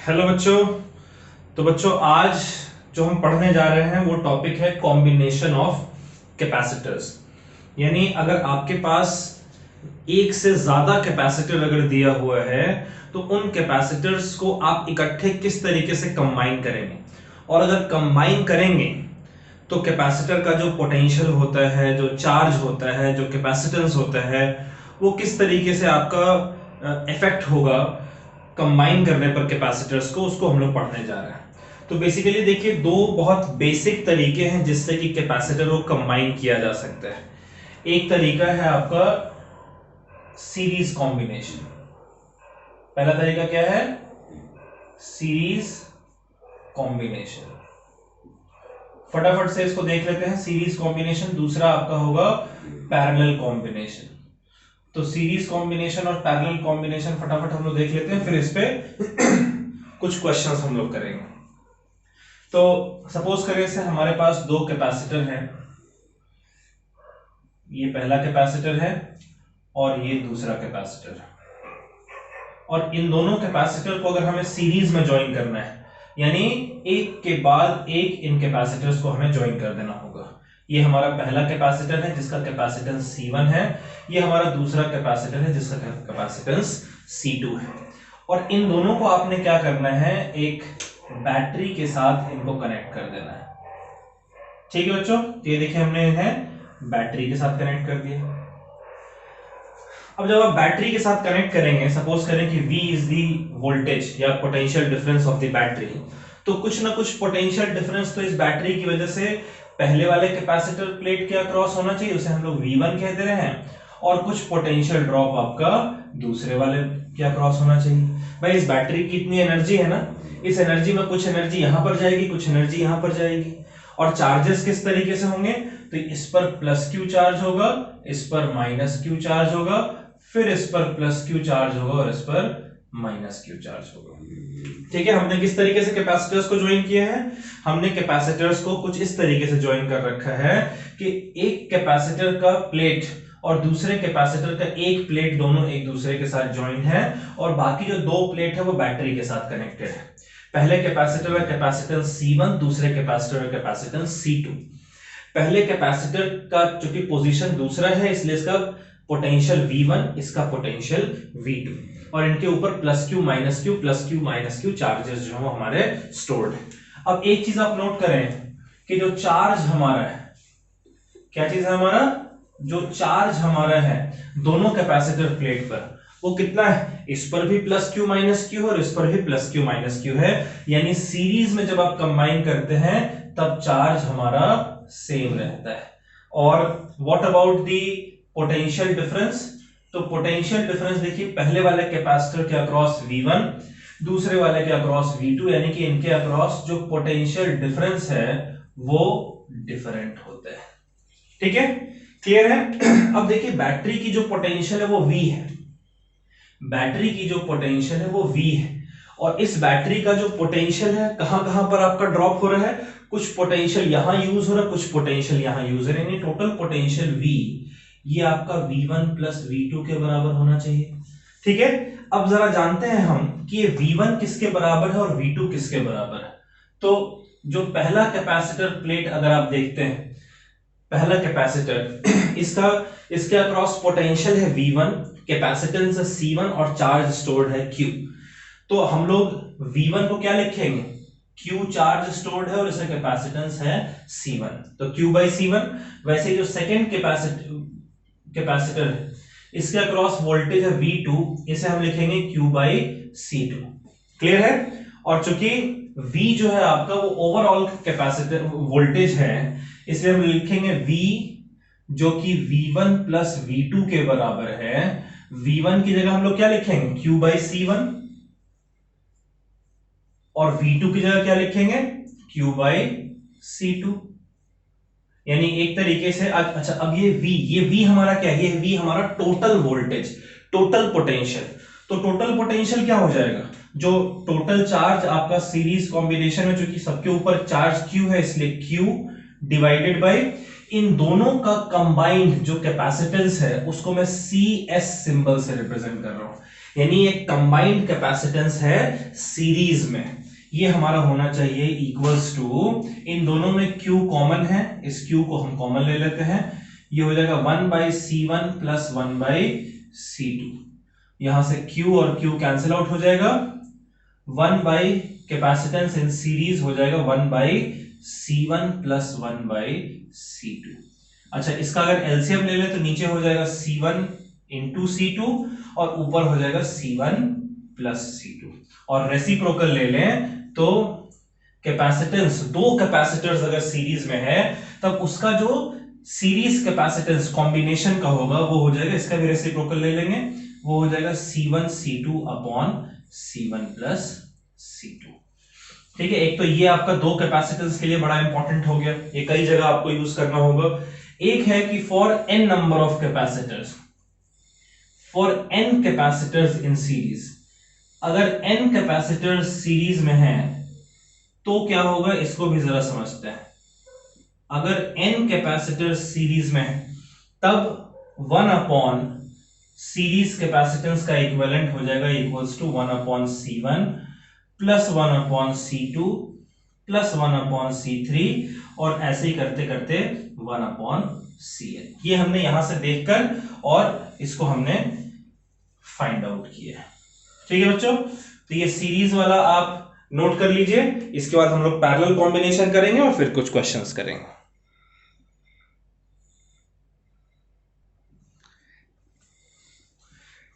Hello बच्चों। तो बच्चों आज जो हम पढ़ने जा रहे हैं वो टॉपिक है कॉम्बिनेशन ऑफ कैपेसिटर्स। यानी अगर आपके पास एक से ज्यादा कैपेसिटर अगर दिया हुआ है तो उन कैपेसिटर्स को आप इकट्ठे किस तरीके से कंबाइन करेंगे, और अगर कंबाइन करेंगे तो कैपेसिटर का जो पोटेंशियल होता है, जो चार्ज होता है, जो कैपेसिटेंस होता है, वो किस तरीके से आपका इफेक्ट होगा कंबाइन करने पर कैपेसिटर्स को, उसको हम लोग पढ़ने जा रहे हैं। तो बेसिकली देखिए, दो बहुत बेसिक तरीके हैं जिससे कि कैपेसिटर को कंबाइन किया जा सकता है। एक तरीका है आपका सीरीज कॉम्बिनेशन। पहला तरीका क्या है? Series combination. फटाफट से इसको देख लेते हैं, सीरीज कॉम्बिनेशन। दूसरा आपका होगा पैरेलल कॉम्बिनेशन। तो सीरीज कॉम्बिनेशन और पैरेलल कॉम्बिनेशन फटाफट हम लोग देख लेते हैं, फिर इस पे कुछ क्वेश्चंस हम लोग करेंगे। तो सपोज करें से हमारे पास दो कैपेसिटर हैं, ये पहला कैपेसिटर है और ये दूसरा कैपेसिटर है, और इन दोनों कैपेसिटर को अगर हमें सीरीज में ज्वाइन करना है, यानी एक के बाद एक इन कैपेसिटर्स को हमें ज्वाइन कर देना होगा। ये हमारा पहला कैपेसिटर है जिसका कैपेसिटेंस C1 है, ये हमारा दूसरा कैपेसिटर है जिसका कैपेसिटेंस C2 है, और इन दोनों को आपने क्या करना है, एक बैटरी के साथ इनको कनेक्ट कर देना है। ठीक है बच्चों, ये देखिए हमने इन्हें बैटरी के साथ कनेक्ट कर दिया। अब जब आप बैटरी के साथ कनेक्ट करेंगे, सपोज करें कि V इज दी वोल्टेज या potential difference of the battery, तो कुछ ना कुछ पोटेंशियल डिफरेंस तो इस बैटरी की वजह से पहले वाले कैपेसिटर प्लेट के अक्रॉस होना चाहिए, उसे हम लोग V1 कह दे रहे हैं, और कुछ पोटेंशियल ड्रॉप आपका दूसरे वाले के अक्रॉस होना चाहिए। भाई इस बैटरी की इतनी एनर्जी है ना, इस एनर्जी में कुछ एनर्जी यहां पर जाएगी, कुछ एनर्जी यहां पर जाएगी, और चार्जेस किस तरीके से होंगे, तो इस पर प्लस क्यू चार्ज होगा, इस पर माइनस क्यू चार्ज होगा, फिर इस पर प्लस क्यू चार्ज होगा और इस पर माइनस क्यू चार्ज होगा। ठीक है, हमने किस तरीके से कैपेसिटर्स को ज्वाइन किया है, हमने कैपेसिटर्स को कुछ इस तरीके से ज्वाइन कर रखा है कि एक कैपेसिटर का प्लेट और दूसरे कैपेसिटर का एक प्लेट दोनों एक दूसरे के साथ ज्वाइन है, और बाकी जो दो प्लेट है वो बैटरी के साथ कनेक्टेड है। पहले कैपेसिटर का कैपेसिटेंस C1, दूसरे कैपेसिटर का कैपेसिटेंस C2। पहले कैपेसिटर का चूंकि पोजीशन दूसरा है इसलिए इसका पोटेंशियल V1, इसका पोटेंशियल V2, और इनके ऊपर plus Q minus Q, plus Q minus Q charges जो है हमारे स्टोर्ड है। अब एक चीज आप नोट करें कि जो चार्ज हमारा है, क्या चीज है हमारा, जो चार्ज हमारा है दोनों कैपेसिटर प्लेट पर, वो कितना है, इस पर भी प्लस क्यू माइनस क्यू और इस पर भी प्लस क्यू माइनस क्यू है। यानी सीरीज में जब आप कंबाइन करते हैं तब चार्ज हमारा सेम रहता है। और what about the potential difference, तो पोटेंशियल डिफरेंस देखिए, पहले वाले कैपेसिटर के अक्रॉस V1, दूसरे वाले के अक्रॉस V2, यानी कि इनके अक्रॉस जो पोटेंशियल डिफरेंस है वो डिफरेंट होता है। ठीक है, क्लियर है। अब देखिए बैटरी की जो पोटेंशियल है वो V है, बैटरी की जो पोटेंशियल है वो V है, और इस बैटरी का जो पोटेंशियल है कहां कहां पर आपका ड्रॉप हो रहा है, कुछ पोटेंशियल यहां यूज हो रहा है, कुछ पोटेंशियल यहां यूज हो रहा है, यानी टोटल पोटेंशियल V ये आपका V1 प्लस V2 के बराबर होना चाहिए। ठीक है, अब जरा जानते हैं हम कि ये V1 किसके बराबर है और V2 किसके बराबर है। तो जो पहला कैपेसिटर प्लेट अगर आप देखते हैं, पहला कैपेसिटर इसका इसके अक्रॉस पोटेंशियल है V1, कैपेसिटेंस है C1 और चार्ज स्टोर्ड है Q। तो हम लोग V1 को क्या लिखेंगे, Q चार्ज स्टोर्ड है और इसका कैपेसिटेंस है C1, तो Q बाई C1। वैसे जो सेकेंड कैपेसिटर है इसके अक्रॉस वोल्टेज है V2, इसे हम लिखेंगे Q बाई C2। क्लियर है। और चूंकि V जो है आपका वो ओवरऑल कैपेसिटर वोल्टेज है, इसलिए हम लिखेंगे V जो कि V1 प्लस V2 के बराबर है। V1 की जगह हम लोग क्या लिखेंगे, Q बाई C1, और V2 की जगह क्या लिखेंगे, Q बाई C2। यानी एक तरीके से अच्छा, अब ये V हमारा क्या है, ये V हमारा टोटल वोल्टेज, टोटल पोटेंशियल। तो टोटल पोटेंशियल क्या हो जाएगा, जो टोटल चार्ज आपका सीरीज कॉम्बिनेशन में, चूंकि सबके ऊपर चार्ज Q है इसलिए Q डिवाइडेड बाय इन दोनों का कंबाइंड जो कैपेसिटेंस है उसको मैं CS सिंबल से रिप्रेजेंट कर रहा हूं। यानी ये कंबाइंड कैपेसिटेंस है सीरीज में, ये हमारा होना चाहिए इक्वल्स टू, इन दोनों में Q कॉमन है, इस Q को हम कॉमन ले लेते हैं, ये हो जाएगा 1/C1 प्लस 1/C2, यहां से Q और Q कैंसिल आउट हो जाएगा, 1 बाई कैपेसिटेंस इन सीरीज हो जाएगा 1/C1 प्लस 1/C2। अच्छा, इसका अगर एलसीएम ले ले तो नीचे हो जाएगा C1 इंटू C2 और ऊपर हो जाएगा C1 प्लस C2, और रेसिप्रोकल ले लें तो कैपेसिटेंस, दो कैपेसिटर्स अगर सीरीज में है तब उसका जो सीरीज कैपेसिटेंस कॉम्बिनेशन का होगा वो हो जाएगा, इसका भी रेसिप्रोकल ले लेंगे, वो हो जाएगा C1 C2 upon C1 plus C2। ठीक है, एक तो ये आपका दो कैपेसिटेंस के लिए बड़ा इंपॉर्टेंट हो गया, ये कई जगह आपको यूज करना होगा। एक है कि for n number of capacitors, for n capacitors in series, अगर n कैपेसिटर्स सीरीज में है तो क्या होगा, इसको भी जरा समझते हैं। अगर n कैपेसिटर्स सीरीज में है तब 1 अपॉन सीरीज कैपेसिटेंस का इक्विवेलेंट हो जाएगा equals to 1 upon C1 plus 1 upon C2 plus 1 upon C3, और ऐसे ही करते करते 1 अपॉन Cn। ये हमने यहां से देखकर और इसको हमने फाइंड आउट किया। ठीक है बच्चों, तो ये सीरीज वाला आप नोट कर लीजिए, इसके बाद हम लोग पैरेलल कॉम्बिनेशन करेंगे और फिर कुछ क्वेश्चंस करेंगे।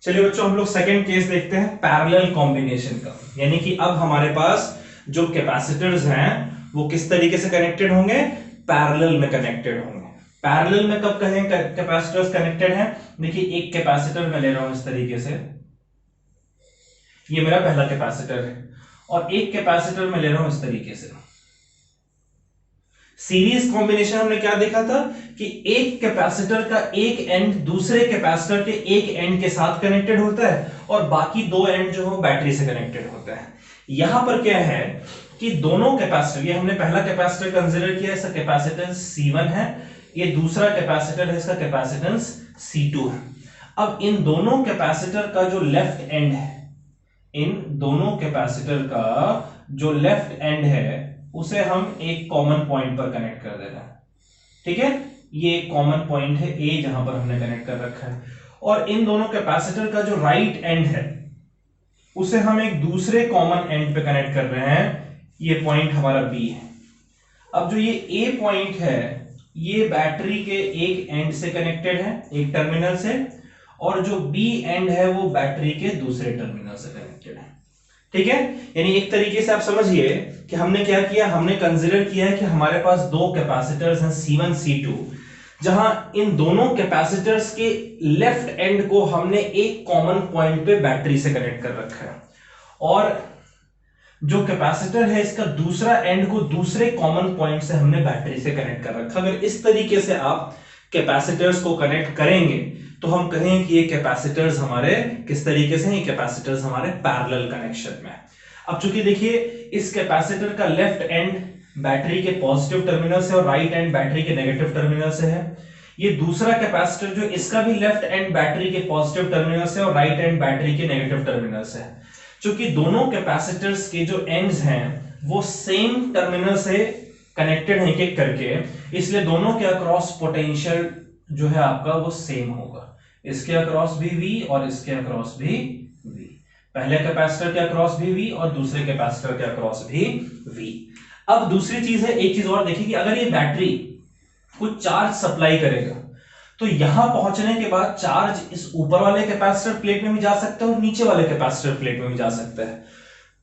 चलिए बच्चों, हम लोग सेकंड केस देखते हैं पैरेलल कॉम्बिनेशन का, यानी कि अब हमारे पास जो कैपेसिटर्स हैं वो किस तरीके से कनेक्टेड होंगे, पैरेलल में कनेक्टेड होंगे। पैरेलल में कब कहें कैपेसिटर्स कनेक्टेड हैं, देखिए एक कैपेसिटर मैं ले रहा हूं इस तरीके से, ये मेरा पहला कैपेसिटर है, और एक कैपेसिटर मैं ले रहा हूं इस तरीके से। सीरीज कॉम्बिनेशन हमने क्या देखा था कि एक कैपेसिटर का एक एंड दूसरे कैपेसिटर के एक एंड के साथ कनेक्टेड होता है और बाकी दो एंड जो हो बैटरी से कनेक्टेड होता है। यहां पर क्या है कि दोनों कैपेसिटर, ये हमने पहला कैपेसिटर कंसीडर किया, इसका कैपेसिटेंस C1 है, ये दूसरा कैपेसिटर है, इसका कैपेसिटेंस C2 है। अब इन दोनों कैपेसिटर का जो लेफ्ट एंड है, इन दोनों कैपेसिटर का जो लेफ्ट एंड है उसे हम एक कॉमन पॉइंट पर कनेक्ट कर देना है। ठीक है, ये एक कॉमन पॉइंट है ए जहां पर हमने कनेक्ट कर रखा है, और इन दोनों कैपेसिटर का जो राइट एंड है उसे हम एक दूसरे कॉमन एंड पे कनेक्ट कर रहे हैं, ये पॉइंट हमारा बी है। अब जो ये ए पॉइंट है ये बैटरी के एक एंड से कनेक्टेड है, एक टर्मिनल से, और जो बी एंड है वो बैटरी के दूसरे टर्मिनल से कनेक्टेड है। ठीक है, यानी एक तरीके से आप समझिए कि हमने क्या किया, हमने कंसीडर किया है कि हमारे पास दो कैपेसिटर्स हैं C1 C2, जहां इन दोनों कैपेसिटर्स के लेफ्ट एंड को हमने एक कॉमन पॉइंट पे बैटरी से कनेक्ट कर रखा है, और जो कैपेसिटर है इसका दूसरा एंड को दूसरे कॉमन पॉइंट से हमने बैटरी से कनेक्ट कर रखा। अगर इस तरीके से आप कैपेसिटर्स को कनेक्ट करेंगे तो हम कहें कि ये कैपेसिटर्स हमारे किस तरीके से, ये कैपेसिटर्स हमारे पैरेलल कनेक्शन में। अब चूंकि देखिए इस कैपेसिटर का लेफ्ट एंड बैटरी के पॉजिटिव टर्मिनल से और राइट एंड बैटरी के नेगेटिव टर्मिनल से है, ये दूसरा कैपेसिटर जो इसका भी लेफ्ट एंड बैटरी के पॉजिटिव टर्मिनल से और राइट एंड बैटरी के नेगेटिव टर्मिनल से है। चूंकि दोनों कैपेसिटर्स के जो एंड्स हैं वो सेम टर्मिनल से कनेक्टेड हैं एक एक करके, इसलिए दोनों के अक्रॉस पोटेंशियल जो है आपका वो सेम होगा, इसके अक्रॉस भी V और इसके अक्रॉस भी V, पहले कैपेसिटर के अक्रॉस भी V और दूसरे कैपेसिटर के अक्रॉस भी V। अब दूसरी चीज है, एक चीज और देखिए कि अगर ये बैटरी कुछ चार्ज सप्लाई करेगा तो यहां पहुंचने के बाद चार्ज इस ऊपर वाले कैपेसिटर प्लेट में भी जा सकता है और नीचे वाले कैपेसिटर प्लेट में भी जा सकता है।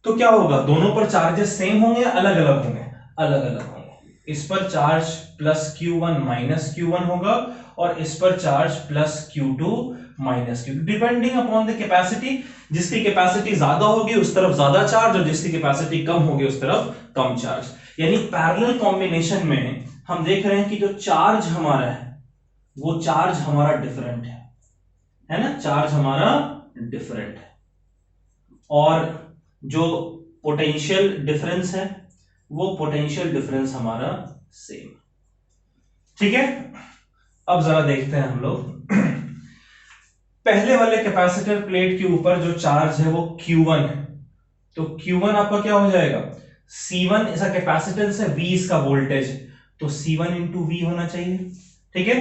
तो क्या होगा, दोनों पर चार्जेस सेम होंगे या अलग अलग होंगे, अलग अलग होंगे। इस पर charge plus Q1 minus Q1 होगा और इस पर charge plus Q2 minus Q2, depending upon the capacity. जिसकी कैपेसिटी ज्यादा होगी उस तरफ ज्यादा चार्ज और जिसकी कैपेसिटी कम होगी उस तरफ कम चार्ज। यानी पैरेलल कॉम्बिनेशन में हम देख रहे हैं कि जो चार्ज हमारा है वो चार्ज हमारा डिफरेंट है ना, चार्ज हमारा डिफरेंट है, और जो पोटेंशियल डिफरेंस है वो पोटेंशियल डिफरेंस हमारा सेम। ठीक है, अब जरा देखते हैं हम लोग पहले वाले कैपेसिटर प्लेट के ऊपर जो चार्ज है वो Q1 है, तो Q1 आपका क्या हो जाएगा, C1 इसका कैपेसिटेंस है, V इसका वोल्टेज, तो C1 इंटू V होना चाहिए। ठीक है,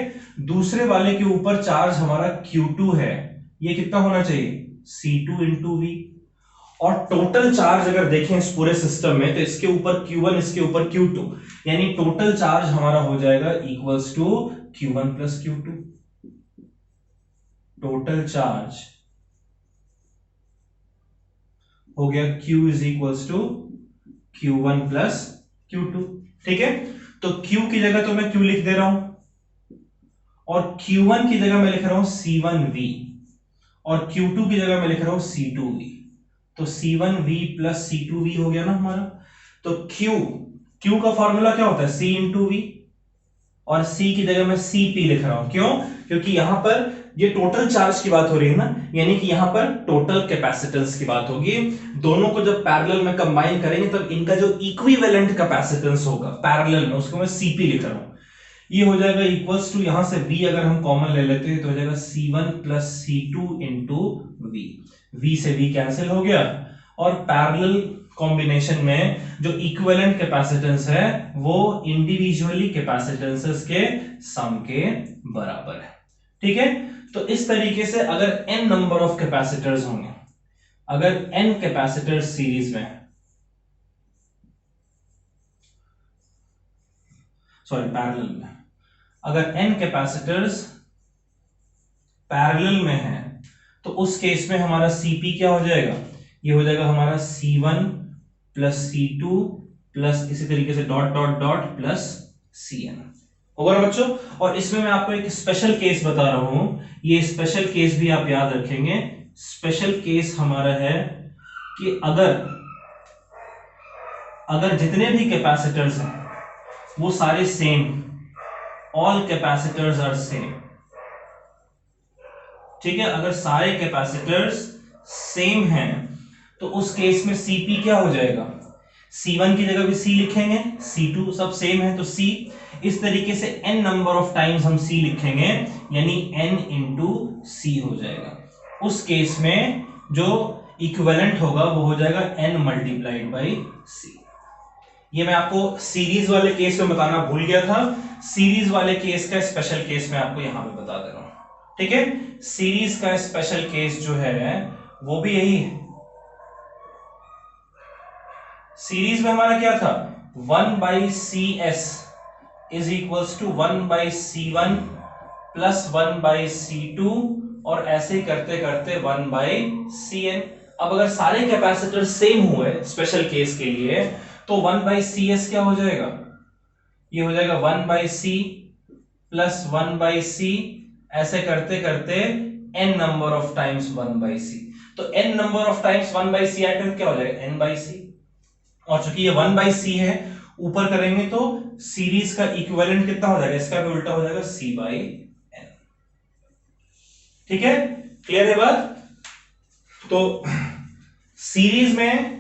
दूसरे वाले के ऊपर चार्ज हमारा Q2 है, ये कितना होना चाहिए, C2 इंटू V। और टोटल चार्ज अगर देखें इस पूरे सिस्टम में, तो इसके ऊपर Q1 इसके ऊपर Q2, यानी टोटल चार्ज हमारा हो जाएगा equals to Q1 plus Q2। Total charge हो गया Q is equals to Q1 plus Q2। ठीक है, तो Q की जगह तो मैं Q लिख दे रहा हूं, और Q1 की जगह मैं लिख रहा हूं C1V, और Q2 की जगह मैं लिख रहा हूं C2V। तो C1V प्लस C2V हो गया ना हमारा। तो Q का फॉर्मूला क्या होता है, C इंटू V, और C की जगह मैं CP लिख रहा हूं। क्यों, क्योंकि यहां पर ये टोटल चार्ज की बात हो रही है ना, यानी कि यहां पर टोटल कैपेसिटेंस की बात होगी। दोनों को जब पैरेलल में कंबाइन करेंगे तब इनका जो इक्विवेलेंट कैपेसिटेंस होगा पैरेलल में, उसको मैं CP लिख रहा हूं। ये हो जाएगा इक्वल्स टू, यहां से V अगर हम कॉमन ले लेते हैं तो हो जाएगा C1 plus C2 into V। V से V कैंसिल हो गया, और पैरेलल कॉम्बिनेशन में जो इक्विवेलेंट कैपेसिटेंस है वो इंडिविजुअली कैपेसिटेंसेस के सम के बराबर है। ठीक है, तो इस तरीके से अगर n नंबर ऑफ कैपेसिटर्स होंगे, अगर n कैपेसिटर सीरीज में, सॉरी पैरेलल में, अगर n कैपेसिटर्स पैरेलल में है तो उस केस में हमारा Cp क्या हो जाएगा, ये हो जाएगा हमारा C1 प्लस C2 प्लस इसी तरीके से dot dot dot plus Cn होगा ना बच्चों। और इसमें मैं आपको एक स्पेशल केस बता रहा हूं, ये स्पेशल केस भी आप याद रखेंगे। स्पेशल केस हमारा है कि अगर जितने भी कैपेसिटर्स हैं वो सारे same, all capacitors are same. ठीक है, अगर सारे कैपेसिटर्स सेम हैं तो उस केस में Cp क्या हो जाएगा, C1 की जगह भी C लिखेंगे, C2 सब सेम है तो C, इस तरीके से n नंबर ऑफ टाइम्स हम C लिखेंगे, यानी n इंटू C हो जाएगा। उस केस में जो इक्विवेलेंट होगा वो हो जाएगा n मल्टीप्लाइड बाई C। ये मैं आपको सीरीज वाले केस में बताना भूल गया था, सीरीज वाले केस का स्पेशल केस मैं आपको यहां पे बता दे रहा हूं। ठीक है, सीरीज का स्पेशल केस जो है वो भी यही है। सीरीज में हमारा क्या था, 1/CS is equals to 1/C1 plus 1/C2, और ऐसे करते करते 1/Cn। अब अगर सारे कैपेसिटर सेम हुए स्पेशल केस के लिए तो 1/CS क्या हो जाएगा, ये हो जाएगा 1/C प्लस 1/C, ऐसे करते करते n number of times 1/C। तो n number of times 1/C item क्या हो जाएगा, n/C। और चूंकि ये 1/C है, ऊपर करेंगे तो सीरीज का इक्विवेलेंट कितना हो जाएगा, इसका भी उल्टा हो जाएगा C/n। ठीक है, क्लियर है बात। तो सीरीज में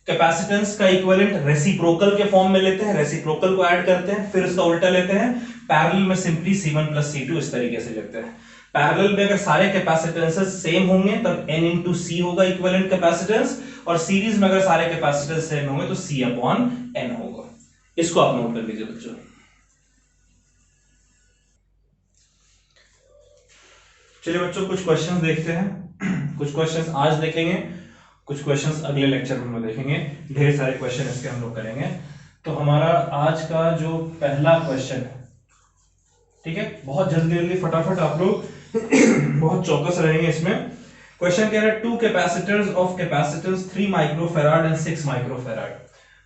कैपेसिटेंस का इक्विवेलेंट रेसिप्रोकल के फॉर्म में लेते हैं, रेसिप्रोकल को ऐड करते हैं, फिर उसका उल्टा लेते हैं। पैरेलल में सिंपली C1 प्लस C2 इस तरीके से लेते हैं। पैरेलल में अगर सारे कैपेसिटेंसेस सेम होंगे तब n इंटू C होगा इक्विवेलेंट कैपेसिटेंस, और सीरीज में अगर सारे कैपेसिटेंस सेम होंगे तो C अपॉन n होगा। इसको आप नोट कर लीजिए बच्चों। चलिए बच्चों, कुछ क्वेश्चंस देखते हैं। कुछ क्वेश्चंस आज देखेंगे, कुछ क्वेश्चंस अगले लेक्चर में देखेंगे। ढेर सारे क्वेश्चन इसके हम लोग करेंगे। तो हमारा आज का जो पहला क्वेश्चन है, ठीक है, बहुत जल्दी जल्दी फटाफट आप लोग बहुत चौकस रहेंगे इसमें। क्वेश्चन कह रहा है 2 capacitors of capacitance 3 microfarad and 6 microfarad.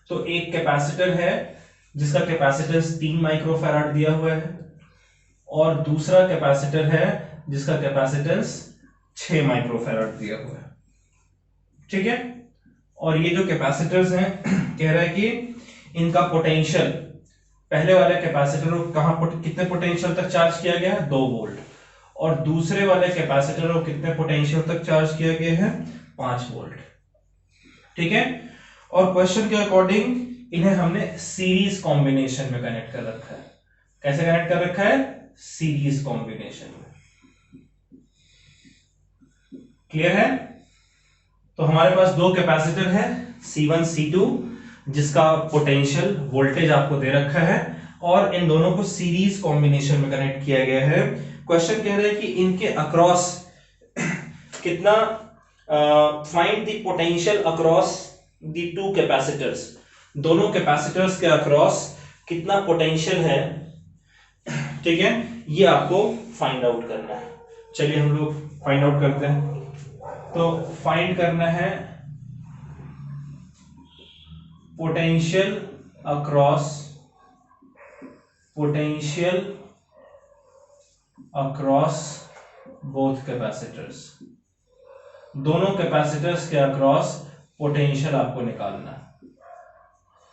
तो एक कैपेसिटर है जिसका कैपेसिटेंस 3 माइक्रोफैराड दिया हुआ है, और दूसरा कैपेसिटर है जिसका कैपेसिटेंस 6 माइक्रोफैराड दिया हुआ है। ठीक है, और ये जो कैपेसिटर्स हैं कह रहा है कि इनका पोटेंशियल, पहले वाले कैपेसिटर को कहां कितने पोटेंशियल तक चार्ज किया गया है, 2 वोल्ट, और दूसरे वाले कैपेसिटर को कितने पोटेंशियल तक चार्ज किया गया है, 5 वोल्ट। ठीक है, और क्वेश्चन के अकॉर्डिंग इन्हें हमने सीरीज कॉम्बिनेशन में कनेक्ट कर रखा है। कैसे कनेक्ट कर रखा है, सीरीज कॉम्बिनेशन में। क्लियर है? तो हमारे पास दो कैपेसिटर है C1 C2 जिसका पोटेंशियल वोल्टेज आपको दे रखा है और इन दोनों को सीरीज कॉम्बिनेशन में कनेक्ट किया गया है। क्वेश्चन कह रहा है कि इनके अक्रॉस कितना, find the potential across the two capacitors, दोनों कैपेसिटर्स के अक्रॉस कितना पोटेंशियल है, ठीक है, ये आपको फाइंड आउट करना है। चलिए हम लोग फाइंड आउट करते हैं। तो फाइंड करना है पोटेंशियल अक्रॉस बोथ कैपेसिटर्स, दोनों कैपेसिटर्स के अक्रॉस पोटेंशियल आपको निकालना है,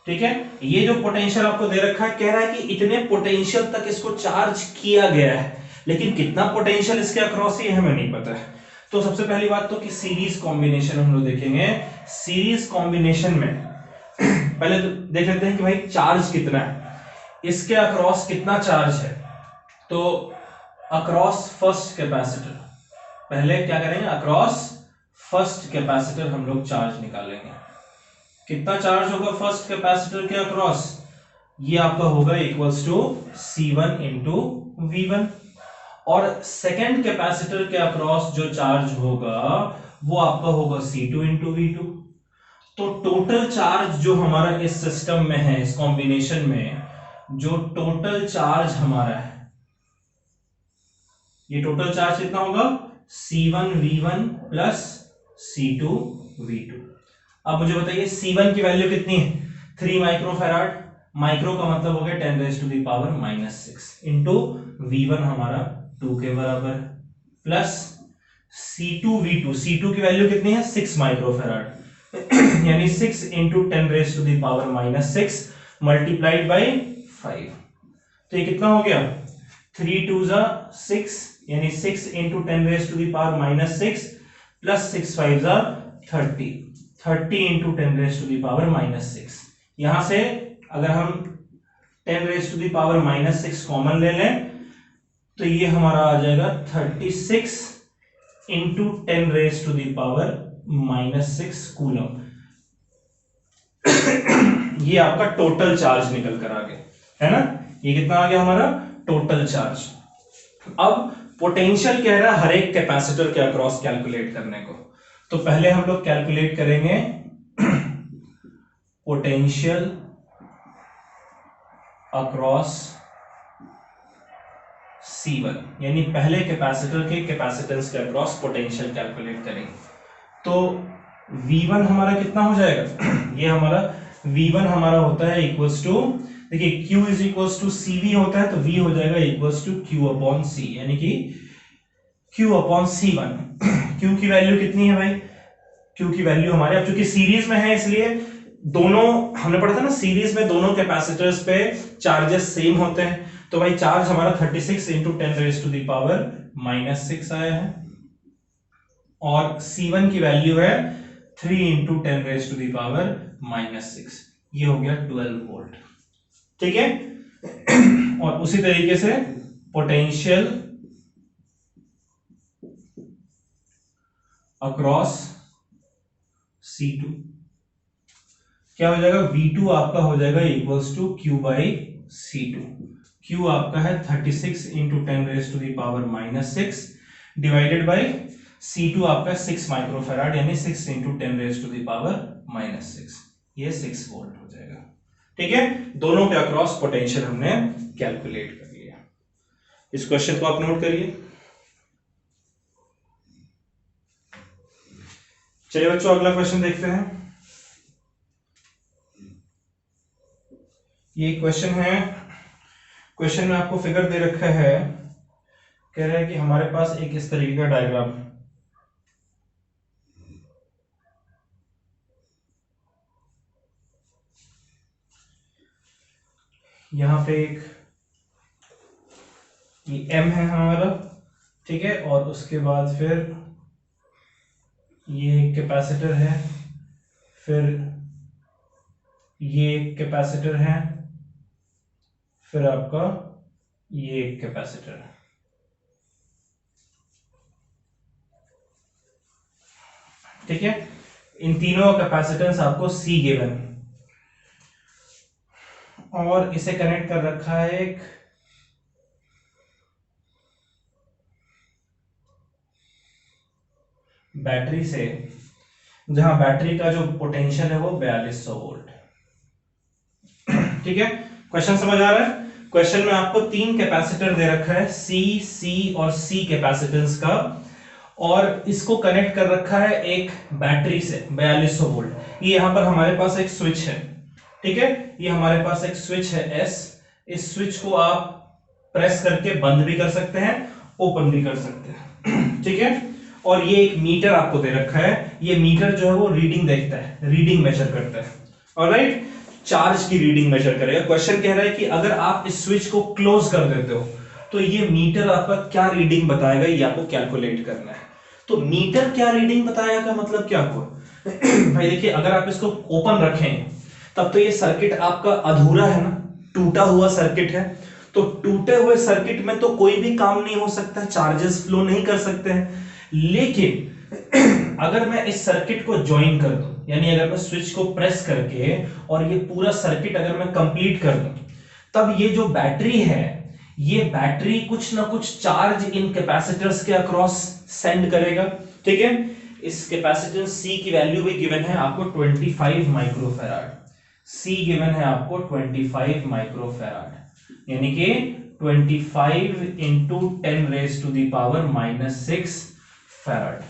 ठीक है। ये जो पोटेंशियल आपको दे रखा है, कह रहा है कि इतने पोटेंशियल तक इसको चार्ज किया गया है, लेकिन कितना पोटेंशियल इसके अक्रॉस है हमें नहीं पता है। तो सबसे पहली बात तो कि सीरीज कॉम्बिनेशन हम लोग देखेंगे। सीरीज कॉम्बिनेशन में पहले तो देख लेते हैं कि भाई चार्ज कितना है, इसके अक्रॉस कितना चार्ज है। तो अक्रॉस फर्स्ट कैपेसिटर, पहले क्या करेंगे, अक्रॉस फर्स्ट कैपेसिटर हम लोग चार्ज निकालेंगे। कितना चार्ज होगा फर्स्ट कैपेसिटर के अक्रॉस, ये आपका होगा equals to C1 into V1। और सेकेंड कैपेसिटर के अक्रॉस जो चार्ज होगा वो आपका होगा C2 इंटू V2। तो टोटल चार्ज जो हमारा इस सिस्टम में है, इस कॉम्बिनेशन में जो टोटल चार्ज हमारा है, ये टोटल चार्ज कितना होगा, C1 V1 plus C2 V2। अब मुझे बताइए C1 की वैल्यू कितनी है, 3 माइक्रोफैराड, माइक्रो का मतलब हो गया 10 raise to the power -6 into V1 हमारा 2 के बराबर प्लस C2 V2, C2 की वैल्यू कितनी है 6 माइक्रोफैराड यानी 6 into 10 raise to the power -6 multiplied by 5। तो ये कितना हो गया, 3 2 जा 6 यानी 6 into 10 raise to the power -6 plus 6 5 जा 30 into 10 raise to the power -6। यहां से अगर हम 10 raise to the power -6 common ले लें तो ये हमारा आ जाएगा 36 into 10 raise to the power -6 coulomb. ये आपका टोटल चार्ज निकल कर आ गया, है ना। ये कितना आ गया हमारा टोटल चार्ज। अब पोटेंशियल कह रहा है हर एक कैपेसिटर के अक्रॉस कैलकुलेट करने को। तो पहले हम लोग कैलकुलेट करेंगे पोटेंशियल अक्रॉस C1, यानी पहले कैपेसिटर के कैपेसिटेंस के अक्रॉस पोटेंशियल कैलकुलेट करेंगे। तो V1 हमारा कितना हो जाएगा ये हमारा V1 हमारा होता है इक्वल्स टू, देखिए Q is equals to CV होता है, तो V हो जाएगा equals to Q upon C, यानी कि Q अपॉन C1। Q की वैल्यू कितनी है भाई, Q की वैल्यू हमारे, अब चूंकि सीरीज में है इसलिए दोनों, हमने पढ़ा था ना सीरीज में दोनों कैपेसिटर्स पे चार्जेस सेम होते हैं। तो भाई चार्ज हमारा 36 into 10 raise to the power -6 आया है और C1 की वैल्यू है 3 into 10 raise to the power -6, ये हो गया 12 वोल्ट, ठीक है। और उसी तरीके से पोटेंशियल अक्रॉस C2 क्या हो जाएगा, V2 आपका हो जाएगा equals to Q by C2। Q आपका है 36 into 10 raise to the power -6 divided by C2 आपका 6 माइक्रोफैराड यानी 6 into 10 raise to the power -6, ये 6 वोल्ट हो जाएगा, ठीक है। दोनों के अक्रॉस पोटेंशियल हमने कैलकुलेट कर लिया। इस क्वेश्चन को आप नोट करिए। चलिए बच्चों अगला क्वेश्चन देखते हैं। ये क्वेश्चन है, क्वेश्चन में आपको फिगर दे रखा है, कह रहा है कि हमारे पास एक इस तरीके का डायग्राम, यहां पे एक ये M है हमारा, ठीक है, और उसके बाद फिर ये एक कैपेसिटर है, फिर ये एक कैपेसिटर है, फिर आपका ये एक कैपेसिटर है। ठीक है, इन तीनों का कैपेसिटेंस आपको C गिवन, और इसे कनेक्ट कर रखा है एक बैटरी से, जहां बैटरी का जो पोटेंशियल है वो 4200 वोल्ट। ठीक है, क्वेश्चन समझ आ रहा है? क्वेश्चन में आपको तीन कैपेसिटर दे रखा है, C और C कैपेसिटेंस का, और इसको कनेक्ट कर रखा है एक बैटरी से 4200 वोल्ट। ये यहां पर हमारे पास एक स्विच है, ठीक है, ये हमारे पास एक स्विच है S। इस स्विच को आप प्रेस करके बंद भी कर सकते हैं, ओपन भी कर सकते हैं। ठीक है, और ये एक मीटर आपको दे रखा है, ये मीटर जो है वो रीडिंग देखता है, रीडिंग मेजर करता है। ऑलराइट, चार्ज की रीडिंग मेजर करेगा। क्वेश्चन कह रहा है कि अगर आप इस स्विच को क्लोज कर देते हो तो ये मीटर आपका क्या रीडिंग बताएगा, ये आपको कैलकुलेट करना है। तो मीटर क्या रीडिंग बताएगा का मतलब क्या हुआ? भाई देखिए, अगर आप इसको ओपन रखें तब तो ये सर्किट आपका अधूरा है ना, टूटा हुआ सर्किट है। तो टूटे हुए सर्किट में तो कोई भी काम नहीं हो सकता, चार्जेस फ्लो नहीं कर सकते हैं। लेकिन अगर मैं इस सर्किट को ज्वाइन कर दूं, यानी अगर मैं स्विच को प्रेस करके और ये पूरा सर्किट अगर मैं कंप्लीट कर दूं, तब ये जो बैटरी है, ये बैटरी कुछ ना कुछ चार्ज इन कैपेसिटर्स के अक्रॉस सेंड करेगा। ठीक है, इस कैपेसिटेंस C की वैल्यू भी गिवन है आपको 25 माइक्रोफैराड। C गिवन है आपको 25 माइक्रोफैराड, यानी कि 25 into 10 raise to the power -6 farad.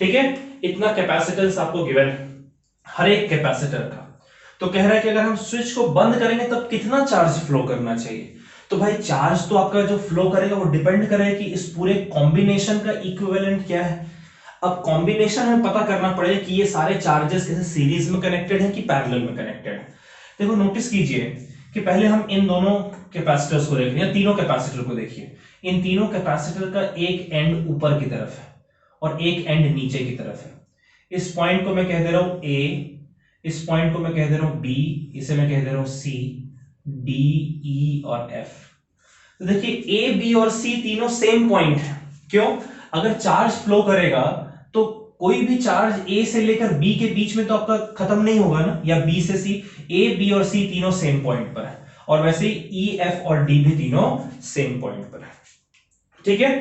ठीक है, इतना कैपेसिटेंस आपको गिवन है हर एक कैपेसिटर का। तो कह रहा है कि अगर हम स्विच को बंद करेंगे तब कितना चार्ज फ्लो करना चाहिए। तो भाई चार्ज तो आपका जो फ्लो करेगा वो डिपेंड करेगा कि इस पूरे कॉम्बिनेशन का इक्विवेलेंट क्या है। अब कॉम्बिनेशन हमें पता करना पड़ेगा कि ये सारे चार्जेस कैसे सीरीज में कनेक्टेड है कि पैरेलल में कनेक्टेड है। देखो नोटिस कीजिए कि पहले हम इन दोनों कैपेसिटर्स को देखें, या तीनों कैपेसिटर को देखिए। इन तीनों कैपेसिटर का एक एंड ऊपर की तरफ है और एक एंड नीचे की तरफ है। इस पॉइंट को मैं कह दे रहा हूं A, इस पॉइंट को मैं कह दे रहा हूं B, इसे मैं कह दे रहा हूं C, D, E और F। तो देखिए A, B और C तीनों सेम पॉइंट है। क्यों? अगर चार्ज फ्लो करेगा तो कोई भी चार्ज A से लेकर B के बीच में तो आपका खत्म नहीं होगा ना, या B से C, A, B और C तीनों सेम पॉइंट पर है, और वैसे ही E, F और D भी तीनों सेम पॉइंट पर है। ठीक है,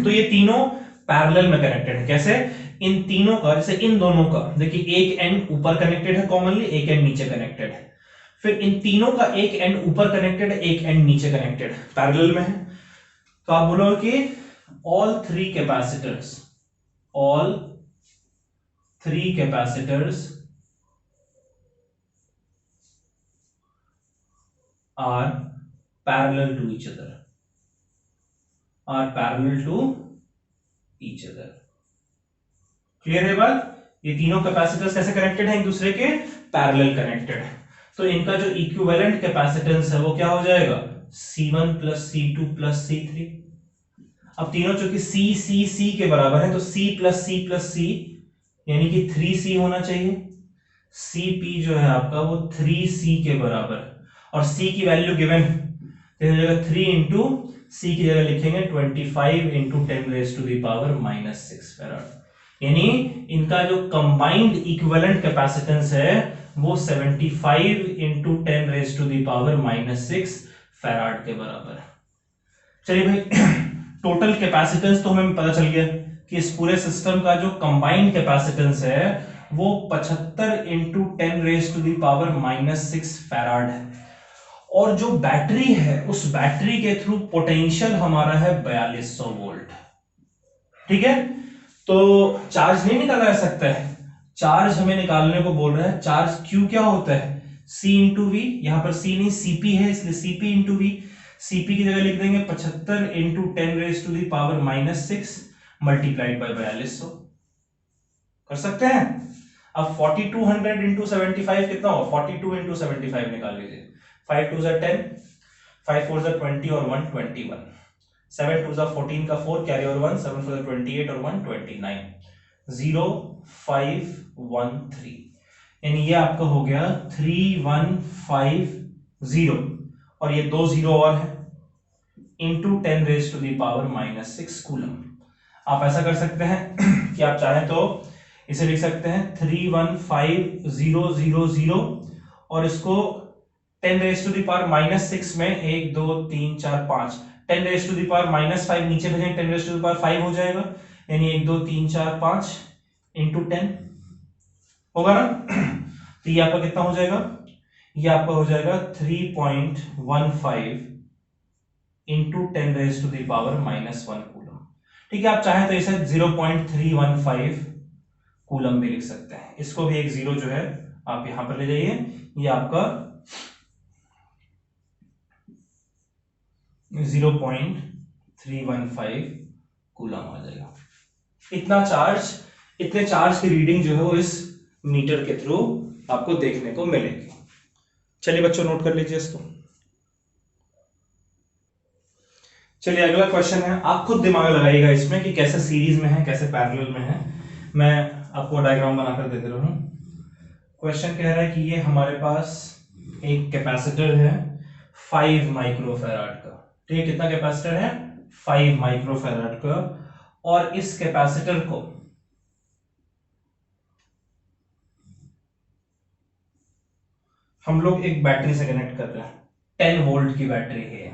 तो ये तीनों पैरेलल में कनेक्टेड है। कैसे? इन तीनों का, जैसे इन दोनों का देखिए, एक एंड ऊपर कनेक्टेड है कॉमनली, एक एंड नीचे कनेक्टेड है। फिर इन तीनों का एक एंड ऊपर कनेक्टेड है, एक एंड नीचे कनेक्टेड है, पैरेलल में है। तो आप बोलोगे कि all three capacitors are parallel to each other, clear है बात? ये तीनों कैपेसिटर्स कैसे कनेक्टेड है? एक दूसरे के पैरेलल कनेक्टेड है। तो इनका जो इक्विवेलेंट कैपेसिटेंस है वो क्या हो जाएगा? C1 plus C2 plus C3। अब तीनों चूंकि C के बराबर है तो C प्लस C यानी कि 3C होना चाहिए। Cp जो है आपका वो 3C के बराबर, और C की वैल्यू गिवन है, 3 इंटू C की जगह लिखेंगे 25 into 10 raise to the power -6 farad. यानी इनका जो कंबाइंड इक्विवेलेंट कैपेसिटेंस है वो 75 into 10 raise to the power -6 farad के बराबर है। चलिए भाई, टोटल कैपेसिटेंस तो हमें पता चल गया कि इस पूरे सिस्टम का जो कंबाइंड कैपेसिटेंस है वो 75 into 10 raise to the power -6 farad है। और जो बैटरी है उस बैटरी के थ्रू पोटेंशियल हमारा है 4200 वोल्ट। ठीक है, तो चार्ज नहीं निकाला जा सकता है, चार्ज हमें निकालने को बोल रहा है। चार्ज Q क्या होता है? C इंटू वी, यहां पर C नहीं Cp है, इसलिए Cp इंटू वी। Cp की जगह लिख देंगे 75 into 10 raise to the power -6 multiplied by 4200। कर सकते हैं? अब 4200 इंटू 75 कितना हो? 42 इंटू 75 निकाल लीजिए। 5 2 जा 10, 5 4 जा 20 और 1 21, 7 2 जा 14 का 4 कैरी और 1, 7 4 जा 28 और 1 29, 0 5 1 3, यानी ये आपका हो गया 3150, और ये 2 0 और है, into 10 raise to the power -6 coulomb. आप ऐसा कर सकते हैं कि आप चाहें तो इसे लिख सकते हैं 315,000 और इसको 10⁻⁻6 में 1 2 3 4 5 10⁻⁻5 नीचे भेजें 10⁻5 हो जाएगा, यानी 1 2 3 4 5 इंटू 10 होगा ना। तो ये आपका कितना हो जाएगा, ये आपका हो जाएगा 3.15 इंटू 10⁻⁻1 कूलम। ठीक है, आप चाहें तो इसे 0.315 कूलम भी लिख सकते हैं। इसको भी एक जीरो जो है आप यहां पर ले जाइए, ये आपका 0.315 कूलम आ जाएगा। इतने चार्ज की रीडिंग जो है वो इस मीटर के थ्रू आपको देखने को मिलेगी। चलिए बच्चों नोट कर लीजिए इसको। चलिए अगला क्वेश्चन है, आप खुद दिमाग लगाइएगा इसमें कि कैसे सीरीज में है कैसे पैरेलल में है। मैं आपको डायग्राम बनाकर दे रहा हूं। क्वेश्चन कह रहा है कि ये हमारे पास एक कैपेसिटर है 5 माइक्रोफैराड का। ठीक है, कितना कैपेसिटर है, 5 माइक्रोफैराड का, और इस कैपेसिटर को हम लोग एक बैटरी से कनेक्ट कर रहे हैं, 10 वोल्ट की बैटरी है।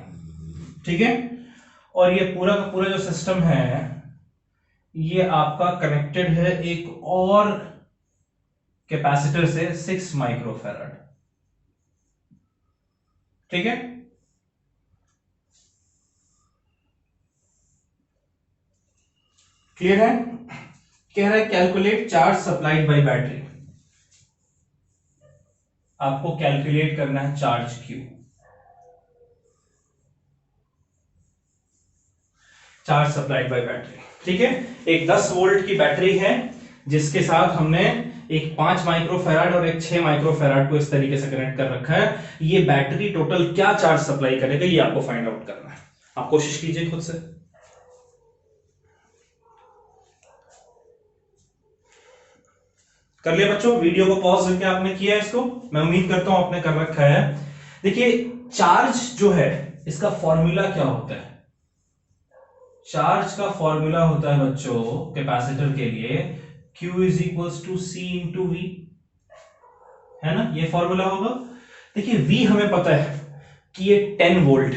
ठीक है, और ये पूरा का पूरा जो सिस्टम है ये आपका कनेक्टेड है एक और कैपेसिटर से 6 माइक्रोफैराड। ठीक है, क्लियर है। कह रहा है calculate charge supplied by battery. आपको कैलकुलेट करना है charge Q, charge supplied by battery. ठीक है, एक 10 वोल्ट की बैटरी है जिसके साथ हमने एक 5 माइक्रोफैराड और एक 6 माइक्रोफैराड को इस तरीके से कनेक्ट कर रखा है। ये बैटरी टोटल क्या चार्ज सप्लाई करेगा ये आपको फाइंड आउट करना है। आप कोशिश कीजिए खुद से। कर लिया बच्चों, वीडियो को पॉज करके आपने किया इसको, मैं उम्मीद करता हूं आपने कर रखा है। देखिए चार्ज जो है इसका फॉर्मूला क्या होता है, चार्ज का फॉर्मूला होता है बच्चों कैपेसिटर के लिए Q is equals to C into V, है ना, ये फॉर्मूला होगा। देखिए V हमें पता है कि ये 10 वोल्ट,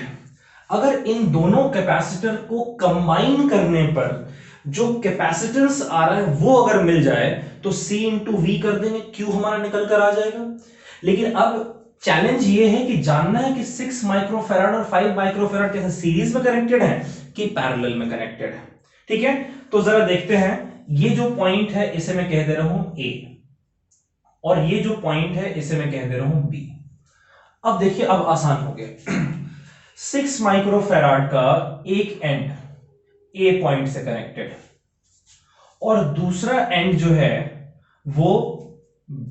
अगर इन दोनों कैपेसिटर को कंबाइन करने पर जो कैपेसिटेंस आ रहा है वो अगर मिल जाए तो C इंटू वी कर देंगे, Q हमारा निकल कर आ जाएगा। लेकिन अब चैलेंज ये है कि जानना है कि 6 माइक्रोफैराड और 5 माइक्रोफैराड कैसे सीरीज में कनेक्टेड है कि पैरेलल में कनेक्टेड है। ठीक है, तो जरा देखते हैं। ये जो पॉइंट है इसे मैं कह दे रहा हूं A, और ये जो पॉइंट है इसे मैं कह दे रहा हूं B। अब देखिए अब आसान हो गया। 6 माइक्रोफैराड का एक एंड A पॉइंट से कनेक्टेड और दूसरा एंड जो है वो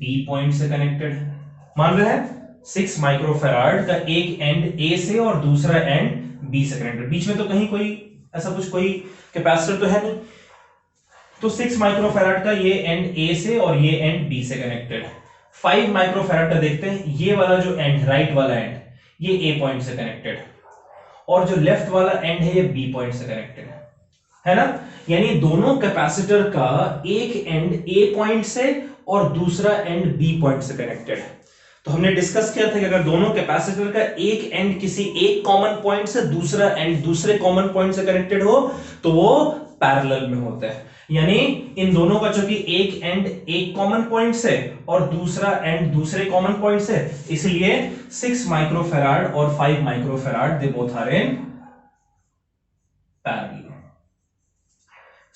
B पॉइंट से कनेक्टेड है। मान रहे हैं 6 माइक्रोफैराड का एक एंड A से और दूसरा एंड B से कनेक्टेड, बीच में तो कहीं कोई ऐसा कुछ कोई कैपेसिटर तो है नहीं। तो 6 माइक्रोफैराड का ये एंड A से और ये एंड B से कनेक्टेड है। 5 माइक्रोफैराड का देखते हैं, ये वाला जो एंड राइट वाला एंड ये A पॉइंट से कनेक्टेड है और जो लेफ्ट वाला एंड है ये B पॉइंट से कनेक्टेड है ना। यानी दोनों कैपेसिटर का एक एंड A पॉइंट से और दूसरा एंड B पॉइंट से कनेक्टेड है। तो हमने डिस्कस किया था कि अगर दोनों कैपेसिटर का एक एंड किसी एक कॉमन पॉइंट से दूसरा एंड दूसरे कॉमन पॉइंट से कनेक्टेड हो तो वो पैरेलल में होता है। यानी इन दोनों का जो कि एक एंड एक कॉमन पॉइंट से और दूसरा एंड दूसरे कॉमन पॉइंट से, इसलिए 6 माइक्रोफैराड और 5 microfarad they both are in parallel.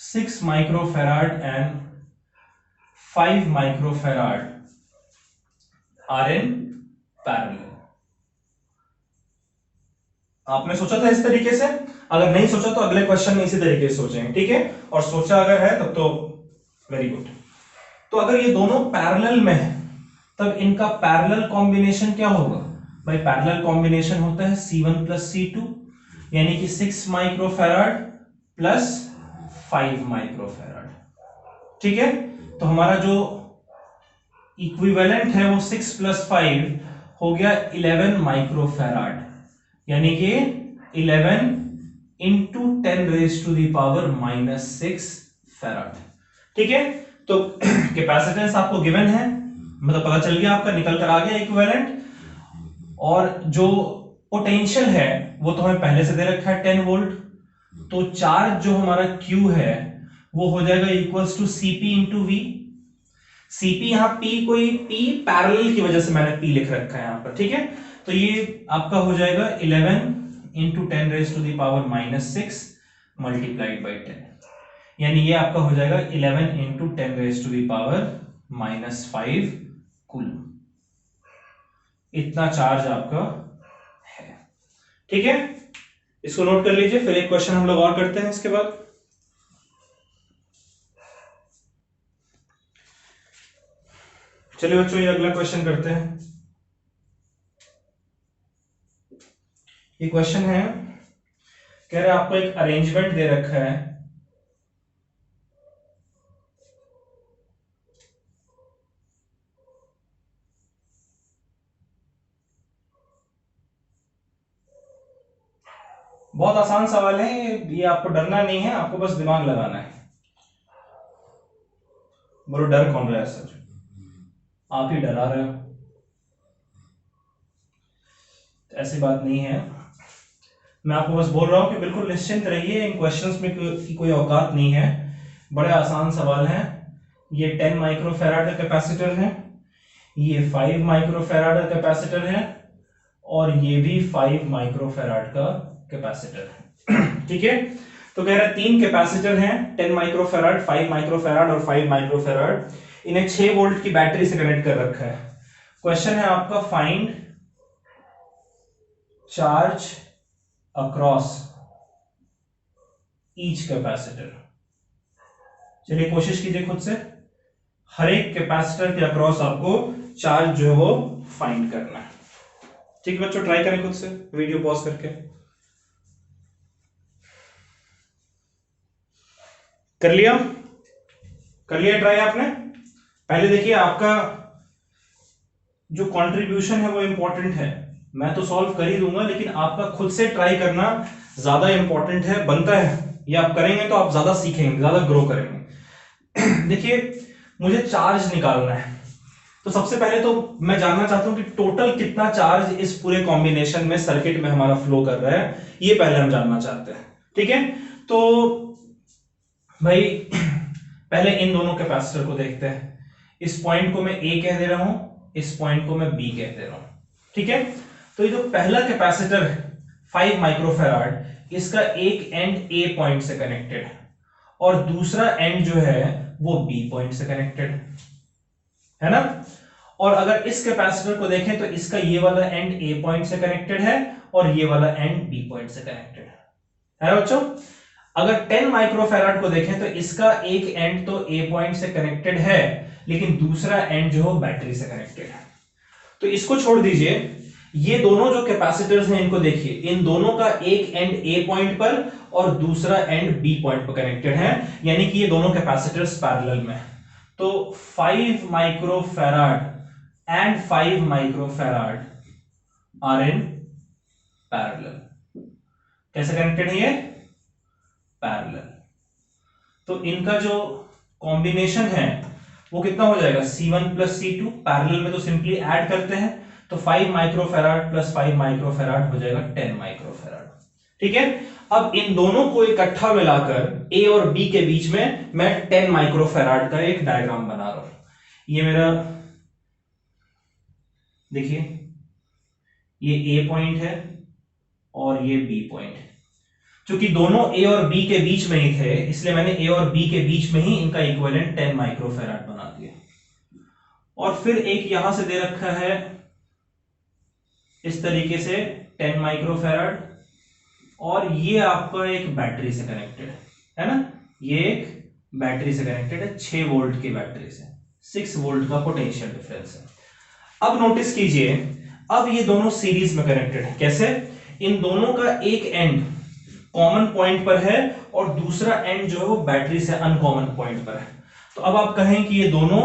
6 microfarad and 5 microfarad are in parallel. आपने सोचा था इस तरीके से? अगर नहीं सोचा तो अगले क्वेश्चन में इसी तरीके से सोचेंगे, ठीक है। और सोचा अगर है तब तो वेरी गुड। तो अगर ये दोनों पैरेलल में है तब इनका पैरेलल कॉम्बिनेशन क्या होगा भाई? पैरेलल कॉम्बिनेशन होता है C1 प्लस C2, यानी कि 6 माइक्रोफैराड प्लस 5 माइक्रोफैराड। ठीक है, तो हमारा जो इक्विवेलेंट है वो 6 प्लस 5 हो गया 11 माइक्रोफैराड, यानी कि 11 इंटू 10⁻⁻6 फैराड। ठीक है, तो कैपेसिटेंस आपको गिवन है, मतलब पता चल गया, आपका निकल कर आ गया इक्विवेलेंट। और जो पोटेंशियल है वो तो हमें पहले से दे रखा है 10 वोल्ट। तो चार्ज जो हमारा Q है वो हो जाएगा equals to Cp into V. Cp यहां P कोई P पैरेलल की वजह से मैंने P लिख रखा है यहां पर, ठीक है। तो ये आपका हो जाएगा 11 into 10 raise to the power -6 multiplied by 10, यानी ये आपका हो जाएगा 11 into 10 raise to the power -5 coulomb. इतना चार्ज आपका है, ठीक है। इसको नोट कर लीजिए, फिर एक क्वेश्चन हम लोग और करते हैं इसके बाद। चलिए बच्चों, ये अगला क्वेश्चन करते हैं। ये क्वेश्चन है, कह रहे आपको एक अरेंजमेंट दे रखा है, बहुत आसान सवाल है ये आपको डरना नहीं है, आपको बस दिमाग लगाना है। बोलो डर कौन रहा है सर? आप ही डरा रहे हो। ऐसी बात नहीं है, मैं आपको बस बोल रहा हूं कि बिल्कुल निश्चिंत रहिए, इन क्वेश्चंस में कोई औकात नहीं है, बड़े आसान सवाल हैं। ये 10 माइक्रोफैराड का कैपेसिटर है, ये 5 माइक्रोफैराड का कैपेसिटर है, और ये भी 5 माइक्रोफैराड का कैपेसिटर है, ठीक है। तो कह रहा है 3 कैपेसिटर हैं, 10 माइक्रोफैराड, 5 माइक्रोफैराड और 5 माइक्रोफैराड। इन्हें 6 वोल्ट की बैटरी से कनेक्ट कर रखा है। क्वेश्चन है आपका, find charge across each capacitor. चलिए कोशिश कीजिए खुद से, हर एक कैपेसिटर के अक्रॉस आपको चार्ज जो है वो फाइंड करना है, ठीक है बच्चों। ट्राई करें खुद से, वीडियो पॉज करके। कर लिया? कर लिया ट्राई आपने? पहले देखिए, आपका जो कंट्रीब्यूशन है वो इंपॉर्टेंट है, मैं तो सॉल्व कर ही दूंगा, लेकिन आपका खुद से ट्राई करना ज्यादा इंपॉर्टेंट है, बनता है। ये आप करेंगे तो आप ज्यादा सीखेंगे, ज्यादा ग्रो करेंगे। देखिए, मुझे चार्ज निकालना है, तो सबसे पहले तो मैं जानना चाहता हूं कि टोटल कितना चार्ज इस पूरे कॉम्बिनेशन में, सर्किट में हमारा फ्लो कर रहा है, ये पहले हम जानना चाहते हैं, ठीक है। तो भाई पहले इन दोनों कैपेसिटर को देखते हैं। इस पॉइंट को मैं ए कह दे रहा हूं, इस पॉइंट को मैं बी कह दे रहा हूं, ठीक है। तो ये जो पहला कैपेसिटर है 5 माइक्रोफैराड, इसका एक एंड ए पॉइंट से कनेक्टेड है और दूसरा एंड जो है वो बी पॉइंट से कनेक्टेड है ना। और अगर इस कैपेसिटर को देखें तो इसका ये वाला एंड ए पॉइंट से कनेक्टेड है और ये वाला एंड बी पॉइंट से कनेक्टेड है ना बच्चों। अगर 10 माइक्रोफैराड को देखें तो इसका एक एंड तो ए पॉइंट से कनेक्टेड है, लेकिन दूसरा एंड जो बैटरी से कनेक्टेड है। तो इसको छोड़ दीजिए, ये दोनों जो कैपेसिटर्स हैं इनको देखिए, इन दोनों का एक एंड ए पॉइंट पर और दूसरा एंड बी पॉइंट पर कनेक्टेड है, यानी कि ये दोनों कैपेसिटर्स पैरेलल में। तो 5 microfarad and 5 microfarad are in parallel. कैसे कनेक्टेड है ये? पैरेलल। तो इनका जो कॉम्बिनेशन है वो कितना हो जाएगा? C1 plus C2। पैरेलल में तो सिंपली ऐड करते हैं, तो 5 माइक्रोफैराड प्लस 5 माइक्रोफैराड हो जाएगा 10 माइक्रोफैराड, ठीक है। अब इन दोनों को इकट्ठा मिलाकर ए और बी के बीच में मैं 10 माइक्रोफैराड का एक डायग्राम बना रहा हूं। ये मेरा देखिए, ये ए पॉइंट है और ये बी पॉइंट है। क्योंकि दोनों ए और बी के बीच में ही थे, इसलिए मैंने ए और बी के बीच में ही इनका इक्विवेलेंट 10 माइक्रोफैराड बना दिया। और फिर एक यहां से दे रखा है इस तरीके से 10 माइक्रोफैराड, और ये आपका एक बैटरी से कनेक्टेड है ना, ये एक बैटरी से कनेक्टेड है, 6 वोल्ट की बैटरी से, 6 वोल्ट का पोटेंशियल डिफरेंस है। अब नोटिस कीजिए, अब ये दोनों सीरीज में कनेक्टेड है। कैसे? इन दोनों का एक एंड कॉमन पॉइंट पर है और दूसरा एंड जो है वो बैटरी से अनकॉमन पॉइंट पर है। तो अब आप कहें कि ये दोनों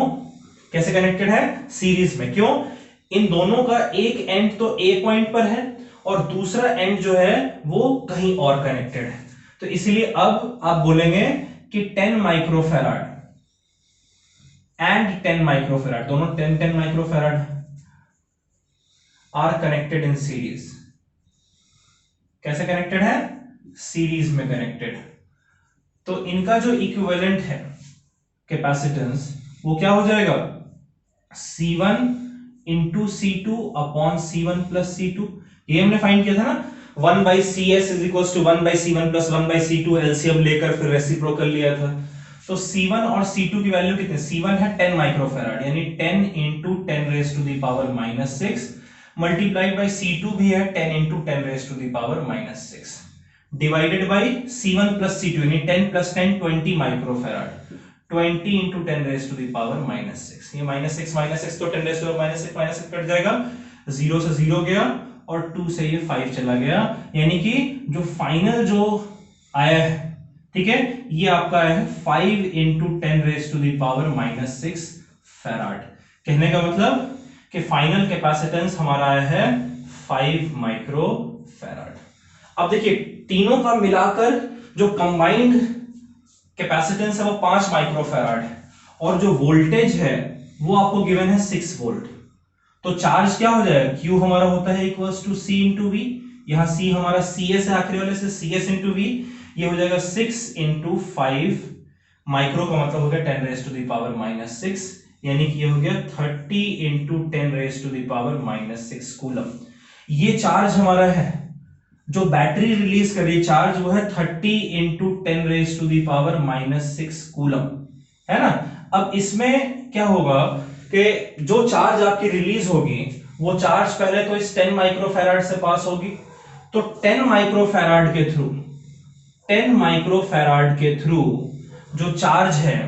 कैसे कनेक्टेड है? सीरीज में। क्यों? इन दोनों का एक एंड तो ए पॉइंट पर है और दूसरा एंड जो है वो कहीं और कनेक्टेड है। तो इसलिए अब आप बोलेंगे कि 10 माइक्रोफैराड एंड 10 माइक्रोफेराड, दोनों 10 microfarad are connected in series. कैसे कनेक्टेड है? सीरीज में कनेक्टेड। तो इनका जो इक्विवेलेंट है कैपेसिटेंस वो क्या हो जाएगा? C1 into C2 upon C1 plus C2। ये हमने फाइंड किया था ना, 1 by CS is equal to 1 by C1 plus 1 by C2, LCM लेकर फिर रेसिप्रोकल लिया था। तो C1 और C2 की वैल्यू कितने? C1 है 10 माइक्रोफेराड यानी 10 into 10 raise to the power minus 6 multiplied by C2 भी है 10 into 10 raise to the power minus 6 divided by C1 plus C2 यानी 10 plus 10 20 microfarad 20 into 10 raise to the power minus 6। ये minus 6 तो 10 raise to minus 6 cut जाएगा, 0 से 0 गया और 2 से ये 5 चला गया, यानी कि जो फाइनल जो आया है, ठीक है, ये आपका आया है 5 into 10 raise to the power minus 6 farad. कहने का मतलब कि फाइनल कैपेसिटेंस हमारा आया है 5 माइक्रो फेराड। अब देखिए तीनों का मिलाकर जो कंबाइंड कैपेसिटेंस है वो 5 माइक्रो फेराड है और जो वोल्टेज है वो आपको गिवन है 6 वोल्ट। तो चार्ज क्या हो जाएगा? Q हमारा होता है equals to C into V, यहां C हमारा CS है आखिरी वाले से, CS इंटू वी, ये हो जाएगा 6 इंटू 5 माइक्रो का मतलब हो गया 10 raise to the power minus 6, यानी कि ये हो गया 30 into 10 raise to the power minus 6 coulomb. ये चार्ज हमारा है जो बैटरी रिलीज कर रही है चार्ज, वो है 30 into 10 raise to the power minus 6 coulomb, है ना। अब इसमें क्या होगा कि जो चार्ज आपकी रिलीज होगी वो चार्ज पहले तो इस 10 माइक्रोफैराड से पास होगी, तो 10 माइक्रोफैराड के थ्रू 10 माइक्रोफैराड के थ्रू जो चार्ज है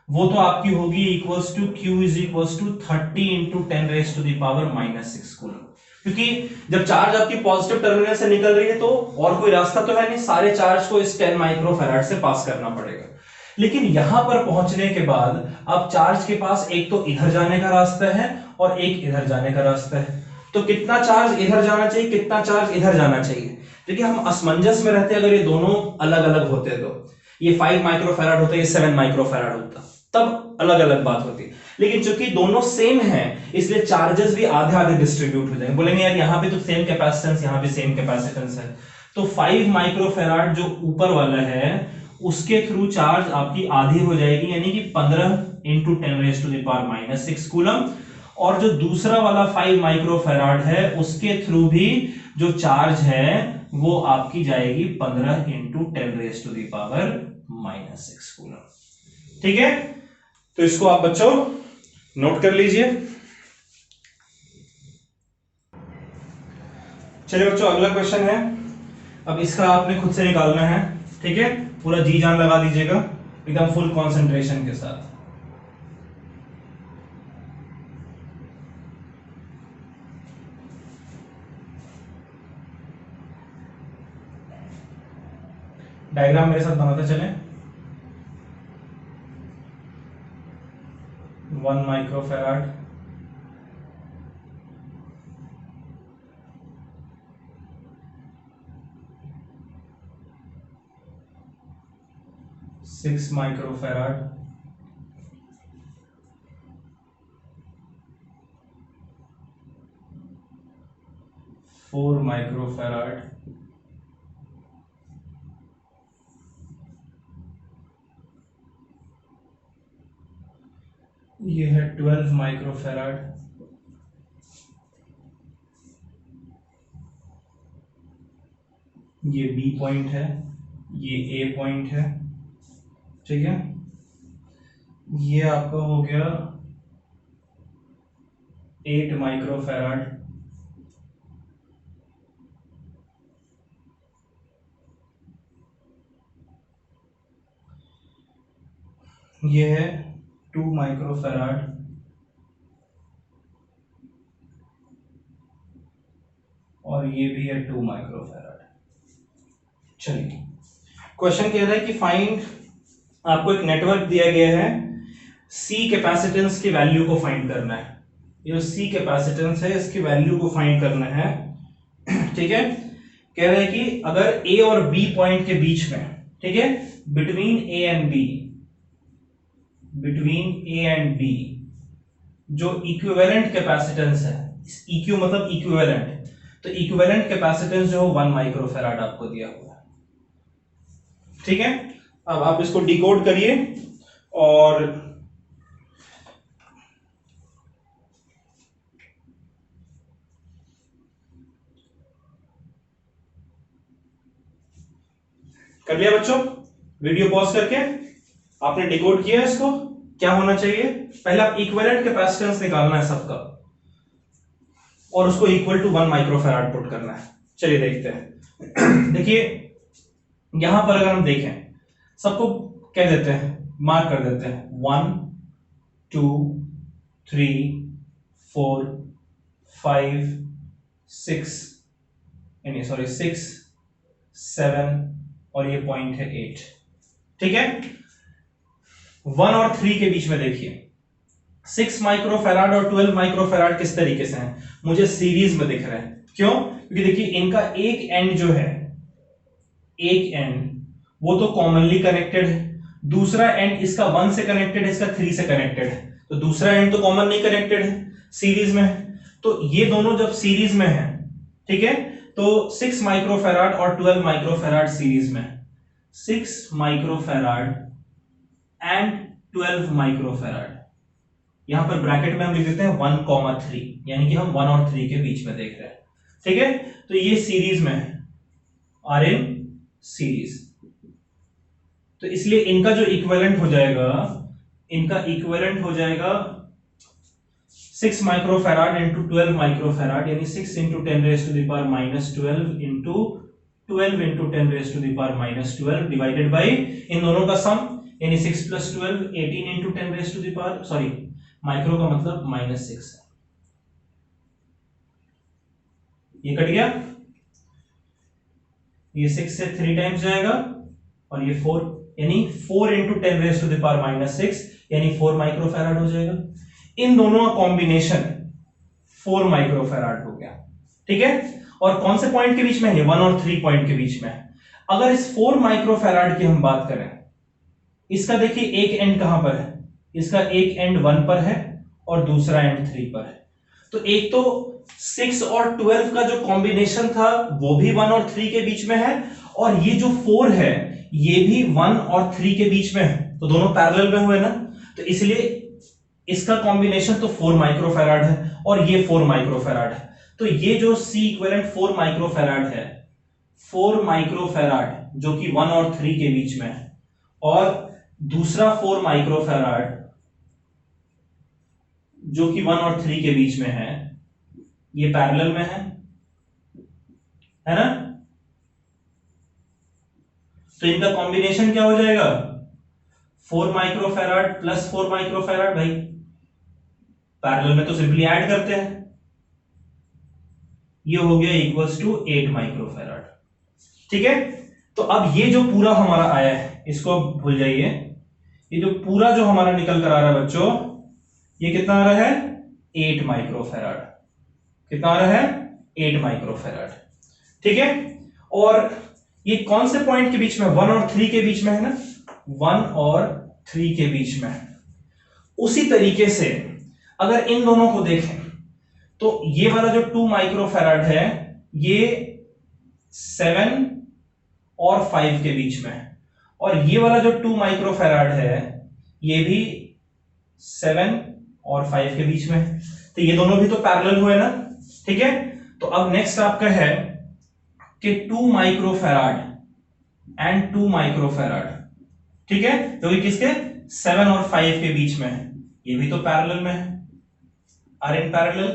वो तो आपकी होगी equals to Q is equals to 30 into 10 raise to the power minus 6 coulomb. क्योंकि जब चार्ज आपकी पॉजिटिव टर्मिनल से निकल रही है तो और कोई रास्ता तो है नहीं, सारे चार्ज को इस 10 माइक्रोफैराड से पास करना पड़ेगा। लेकिन यहां पर पहुंचने के बाद अब चार्ज के पास एक तो इधर जाने का रास्ता है और एक इधर जाने का रास्ता है, तो कितना चार्ज इधर जाना चाहिए, कितना चार्ज इधर जाना चाहिए। देखिए हम असमंजस में रहते, अगर ये दोनों अलग अलग होते तो ये 5 माइक्रोफैराड होता, ये 7 माइक्रोफैराड होता, तब अलग अलग बात होती। लेकिन चूंकि दोनों सेम हैं इसलिए चार्जेस भी आधे आधे डिस्ट्रीब्यूट हो जाएंगे। बोलेंगे यार यहाँ पे तो सेम कैपेसिटेंस, यहाँ पे सेम कैपेसिटेंस है, तो 5 माइक्रोफैराड जो ऊपर वाला है उसके थ्रू चार्ज आपकी आधी हो जाएगी, यानी कि 15 into 10 raise to the power minus 6 coulomb, और जो दूसरा वाला 5 माइक्रोफैराड है उसके थ्रू भी जो चार्ज है वो आपकी जाएगी 15 into 10 raise to the power minus 6 coulomb. ठीक है, तो इसको आप बच्चों नोट कर लीजिए। चलिए बच्चों अगला क्वेश्चन है, अब इसका आपने खुद से निकालना है, ठीक है, पूरा जी जान लगा दीजिएगा एकदम फुल कंसंट्रेशन के साथ। डायग्राम मेरे साथ बनाते चलें। 1 माइक्रोफैराड, 6 माइक्रोफैराड, 4 माइक्रोफैराड, ये है 12 माइक्रोफैराड, ये बी पॉइंट है, ये ए पॉइंट है, ठीक है, ये आपका हो गया 8 माइक्रोफैराड, ये है 2 माइक्रोफैराड, और ये भी है 2 माइक्रोफैराड। चलिए क्वेश्चन कह रहा है कि फाइंड, आपको एक नेटवर्क दिया गया है, सी कैपेसिटेंस की वैल्यू को फाइंड करना है। ये सी कैपेसिटेंस है इसकी वैल्यू को फाइंड करना है, ठीक है। कह रहा है कि अगर ए और बी पॉइंट के बीच में, ठीक है, between A and B between A and B जो इक्विवेलेंट कैपेसिटेंस है, इक्यू मतलब इक्विवेलेंट, तो इक्विवेलेंट कैपेसिटेंस जो 1 माइक्रोफैराड आपको दिया हुआ है। ठीक है, अब आप इसको डिकोड करिए और कर लिया बच्चों, वीडियो पॉज करके आपने डिकोड किया इसको। क्या होना चाहिए, पहले आप इक्विवेलेंट कैपेसिटेंस निकालना है सबका और उसको इक्वल टू 1 माइक्रोफैराड पुट करना है। चलिए देखते हैं। देखिए यहां पर अगर हम देखें, सबको कह देते हैं, मार्क कर देते हैं 1 2 3 4 5 6 यानी सॉरी 6 7 और ये पॉइंट है 8। ठीक है, 1 और 3 के बीच में देखिए 6 माइक्रोफैराड और 12 माइक्रोफैराड किस तरीके से हैं, मुझे सीरीज में दिख रहे हैं। क्यों, क्योंकि देखिए इनका एक एंड जो है, एक एंड वो तो कॉमनली कनेक्टेड है, दूसरा एंड इसका 1 से कनेक्टेड है, इसका 3 से कनेक्टेड है, तो दूसरा एंड तो कॉमन नहीं कनेक्टेड है, सीरीज में है। तो ये दोनों जब सीरीज में है, ठीक है, तो 6 माइक्रोफैराड और 12 माइक्रोफैराड सीरीज में, 6 माइक्रोफैराड एंड 12 माइक्रोफैराड, यहां पर ब्रैकेट में हम लिख देते हैं 1,3, यानी कि हम 1 और 3 के बीच में देख रहे हैं। ठीक है, तो ये सीरीज में है, आर इन सीरीज, तो इसलिए इनका जो इक्विवेलेंट हो जाएगा, इनका इक्विवेलेंट हो जाएगा 6 माइक्रोफैराड इंटू 12 माइक्रोफैराड, यानी 6 into 10 raise to the power minus 12 into 12 into 10 raise to the power minus 12 divided by इन दोनों का सम, यानी 6 plus 12 18 into 10 raise to the power, sorry micro का मतलब -6 है, ये कट गया, ये 6 से 3 टाइम्स जाएगा और ये 4, यानी 4 into 10 raise to the power -6 यानी 4 माइक्रोफैराड हो जाएगा। इन दोनों का कॉम्बिनेशन 4 माइक्रोफैराड हो गया। ठीक है, और कौन से पॉइंट के बीच में है, 1 और 3 पॉइंट के बीच में है। अगर इस 4 माइक्रोफैराड की हम बात करें, इसका देखिए एक एंड कहां पर है, इसका एक एंड 1 पर है और दूसरा एंड 3 पर है, तो एक तो 6 और 12 का जो कॉम्बिनेशन था वो भी 1 और 3 के बीच में है, और ये जो 4 है ये भी 1 और 3 के बीच में है, तो दोनों पैरेलल में हुए ना, तो इसलिए इसका कॉम्बिनेशन तो 4 माइक्रोफैराड है और ये 4 माइक्रोफैराड है, तो ये जो C इक्विवेलेंट 4 माइक्रोफैराड है, 4 माइक्रोफैराड जो कि 1 और 3 के बीच में है, और दूसरा 4 माइक्रोफैराड जो कि 1 और 3 के बीच में है, ये पैरेलल में है ना, तो इनका कॉम्बिनेशन क्या हो जाएगा, 4 माइक्रोफैराड प्लस 4 माइक्रोफैराड, भाई पैरेलल में तो सिंपली ऐड करते हैं, ये हो गया इक्वल्स टू 8 माइक्रोफैराड। ठीक है, तो अब ये जो पूरा हमारा आया है इसको भूल जाइए, ये जो पूरा जो हमारा निकल कर आ रहा है बच्चों, ये कितना आ रहा है, 8 माइक्रोफैराड, कितना आ रहा है, 8 माइक्रोफैराड। ठीक है, और ये कौन से पॉइंट के बीच में, 1 और 3 के बीच में है ना, 1 और 3 के बीच में। उसी तरीके से अगर इन दोनों को देखें तो ये वाला जो 2 माइक्रोफैराड है ये 7 और 5 के बीच में है, और ये वाला जो 2 माइक्रोफैराड है ये भी 7 और 5 के बीच में है, तो ये दोनों भी तो पैरेलल हुए ना। ठीक है, तो अब नेक्स्ट आपका है कि 2 माइक्रोफैराड एंड 2 माइक्रोफैराड, ठीक है, जो कि किसके, 7 और 5 के बीच में है, ये भी तो पैरेलल में है, आर इन पैरेलल,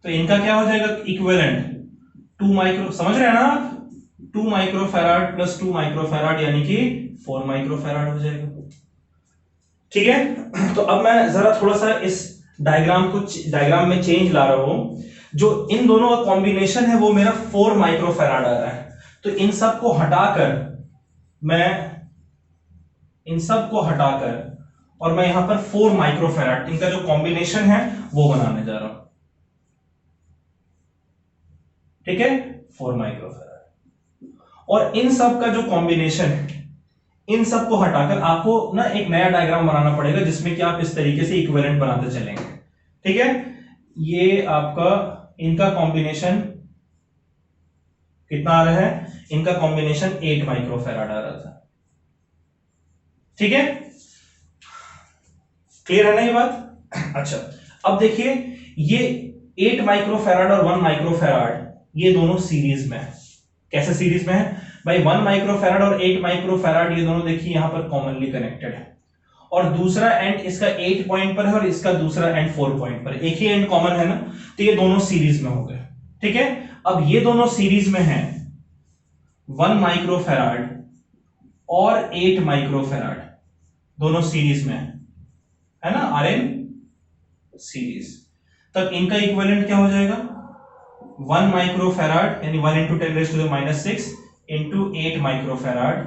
तो इनका क्या हो जाएगा इक्विवेलेंट, 2 माइक्रो, समझ रहे हैं ना आप, 2 माइक्रोफैराड प्लस 2 माइक्रोफैराड यानी कि 4 माइक्रोफैराड हो जाएगा। ठीक है, तो अब मैं जरा थोड़ा सा इस डायग्राम में चेंज ला रहा हूं, जो इन दोनों का कॉम्बिनेशन है वो मेरा 4 माइक्रोफैराड आ रहा है, तो इन सब को हटाकर और मैं यहां पर 4 माइक्रोफैराड इनका जो कॉम्बिनेशन है वो बनाने जा रहा हूं। ठीक है, 4 माइक्रोफैराड, और इन सब का जो कॉम्बिनेशन है, इन सब को हटाकर आपको ना एक नया डायग्राम बनाना पड़ेगा जिसमें कि आप इस तरीके से इक्विवेलेंट बनाते चलेंगे। ठीक है, ये आपका इनका कॉम्बिनेशन कितना आ रहा है, इनका कॉम्बिनेशन 8 माइक्रोफैराड आ रहा था। ठीक है, क्लियर है ना ये बात? अच्छा, अब देखिए ये 8 माइक्रोफैराड और 1 माइक्रोफैराड ये दोनों सीरीज में है। कैसे सीरीज में है भाई? 1 माइक्रोफैराड और 8 माइक्रोफैराड ये दोनों देखिए यहां पर कॉमनली कनेक्टेड है, और दूसरा एंड इसका 8 पॉइंट पर है और इसका दूसरा एंड 4 पॉइंट पर, एक ही एंड कॉमन है ना, तो ये दोनों सीरीज में हो गए। ठीक है, अब ये दोनों सीरीज में है 1 माइक्रोफैराड और 8 माइक्रोफैराड, दोनों सीरीज में है ना, आर एन सीरीज। तब इनका इक्विवेलेंट क्या हो जाएगा? 1 माइक्रोफैराड यानी 1 into 10⁻⁶ into 8 microfarad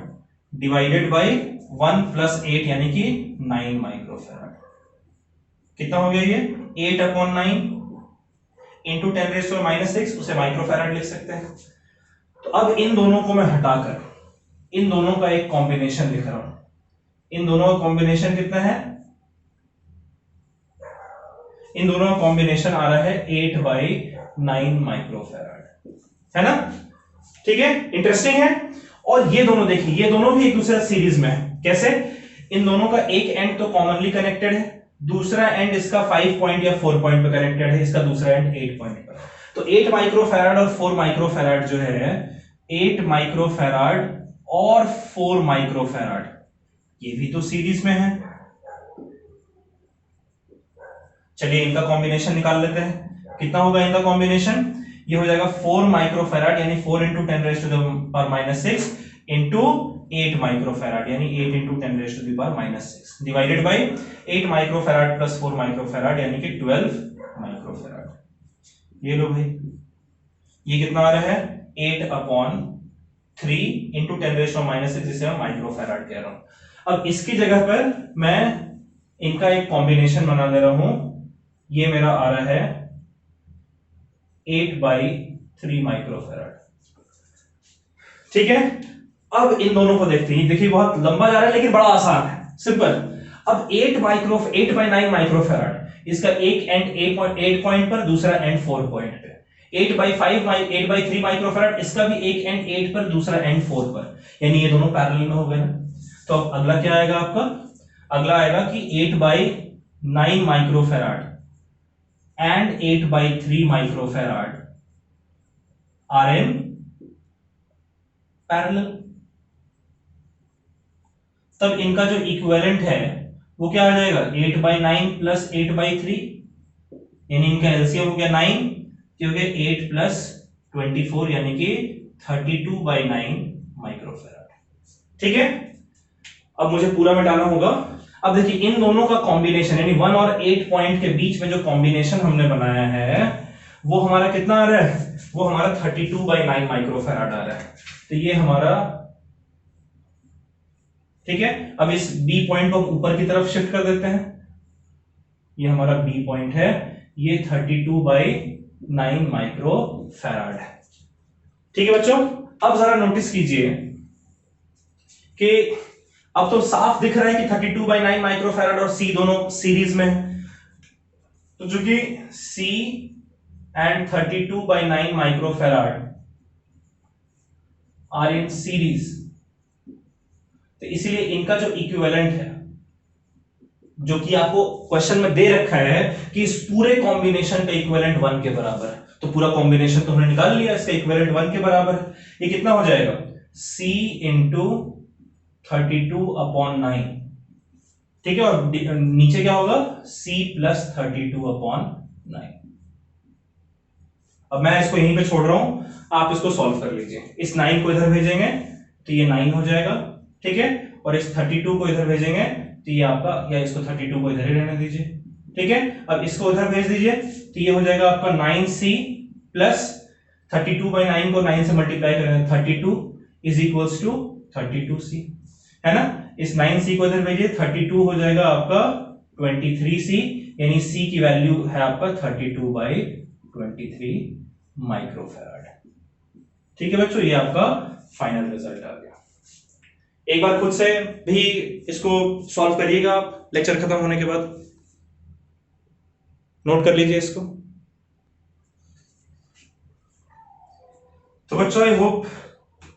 divided by 1 plus 8 यानी कि 9 माइक्रोफैराड। कितना हो गया ये? 8/9 इंटू 10⁻⁶, उसे माइक्रोफैराड लिख सकते हैं। तो अब इन दोनों को मैं हटाकर इन दोनों का एक कॉम्बिनेशन लिख रहा हूं। इन दोनों का कॉम्बिनेशन कितना है? इन दोनों का कॉम्बिनेशन आ रहा है 8/9 माइक्रोफैराड, है ना? ठीक है, इंटरेस्टिंग है। और ये दोनों देखिए, ये दोनों भी एक दूसरे सीरीज में है। कैसे? इन दोनों का एक एंड तो कॉमनली कनेक्टेड है, दूसरा एंड इसका 5 पॉइंट या 4 पॉइंट पे कनेक्टेड है, इसका दूसरा एंड 8 पॉइंट पर। तो 8 माइक्रोफैराड और 4 माइक्रोफैराड जो है, 8 माइक्रोफैराड और 4 माइक्रोफैराड ये भी तो सीरीज में है। चलिए इनका कॉम्बिनेशन निकाल लेते हैं। कितना होगा इनका कॉम्बिनेशन? ये हो जाएगा 4 माइक्रोफैराड यानी 4 इंटू 10⁻⁻⁶ इंटू 8 माइक्रोफैराड यानी 8 into 10⁻⁻⁶ divided by 8 microfarad plus 4 microfarad यानी कि 12 माइक्रोफैराड। ये लो भाई, ये कितना आ रहा है? 8/3 इंटू 10⁻⁻⁶, जिसे मैं माइक्रोफैराड कह रहा हूं। अब इसकी जगह पर मैं इनका एक कॉम्बिनेशन बना दे रहा हूं। ये मेरा आ रहा है 8/3 माइक्रोफैराड। ठीक है, अब इन दोनों को देखते हैं। देखिए बहुत लंबा जा रहा है लेकिन बड़ा आसान है, सिंपल। अब 8/9 माइक्रोफैराड, इसका एक एंड 8 पॉइंट पर, दूसरा एंड 4 पॉइंट पे। 8/3 माइक्रोफैराड, इसका भी एक एंड 8 पर, दूसरा एंड 4 पर, यानी ये दोनों पैरेलल में हो गए ना। तो अब अगला क्या आएगा आपका? अगला आएगा कि 8/9 microfarad and 8/3 microfarad are in parallel. तब इनका जो इक्विवेलेंट है वो क्या आ जाएगा? 8/9 प्लस 8/3 यानी इनका एलसीएम हो गया 9, हो गया 8 प्लस 24 यानी कि 32/9 माइक्रोफैराड। ठीक है, अब मुझे पूरा मिटाना होगा। अब देखिए इन दोनों का कॉम्बिनेशन यानी 1 और 8 पॉइंट के बीच में जो कॉम्बिनेशन हमने बनाया है वो हमारा कितना आ रहा है? वो हमारा 32/9 माइक्रोफैराड आ रहा है। तो ये हमारा, ठीक है। अब इस बी पॉइंट को ऊपर की तरफ शिफ्ट कर देते हैं। ये हमारा बी पॉइंट है, ये 32/9 माइक्रोफैराड है। ठीक है बच्चों, अब जरा नोटिस कीजिए कि अब तो साफ दिख रहा है कि 32/9 माइक्रोफैराड और सी दोनों सीरीज में है। तो चूंकि C and 32/9 microfarad are in series, तो इसीलिए इनका जो इक्विवेलेंट है, जो कि आपको क्वेश्चन में दे रखा है कि इस पूरे कॉम्बिनेशन का इक्विवेलेंट 1 के बराबर है, तो पूरा कॉम्बिनेशन तो हमने निकाल लिया, इसका इक्विवेलेंट 1 के बराबर है। ये कितना हो जाएगा? C इंटू 32/9, ठीक है, और नीचे क्या होगा? C plus 32/9। अब मैं इसको यहीं पे छोड़ रहा हूं, आप इसको सॉल्व कर लीजिए। इस 9 को इधर भेजेंगे तो ये 9 हो जाएगा, ठीक है, और इस 32 को इधर भेजेंगे तो ये आपका, या इसको 32 को इधर ही रहने दीजिए, ठीक है। अब इसको इधर भेज दीजिए तो ये हो जाएगा आपका 9C प्लस 32/9 को 9 से मल्टीप्लाई करेंगे 32 इज इक्वल्स टू 32C, है ना। इस 9C को इधर भेजिए, 32 हो जाएगा आपका 23C, यानी C की वैल्यू है आपका 32/23 माइक्रोफैराड। ठीक है बच्चों, ये आपका फाइनल रिजल्ट आ गया। एक बार खुद से भी इसको सॉल्व करिएगा लेक्चर खत्म होने के बाद, नोट कर लीजिए इसको। तो बच्चों आई होप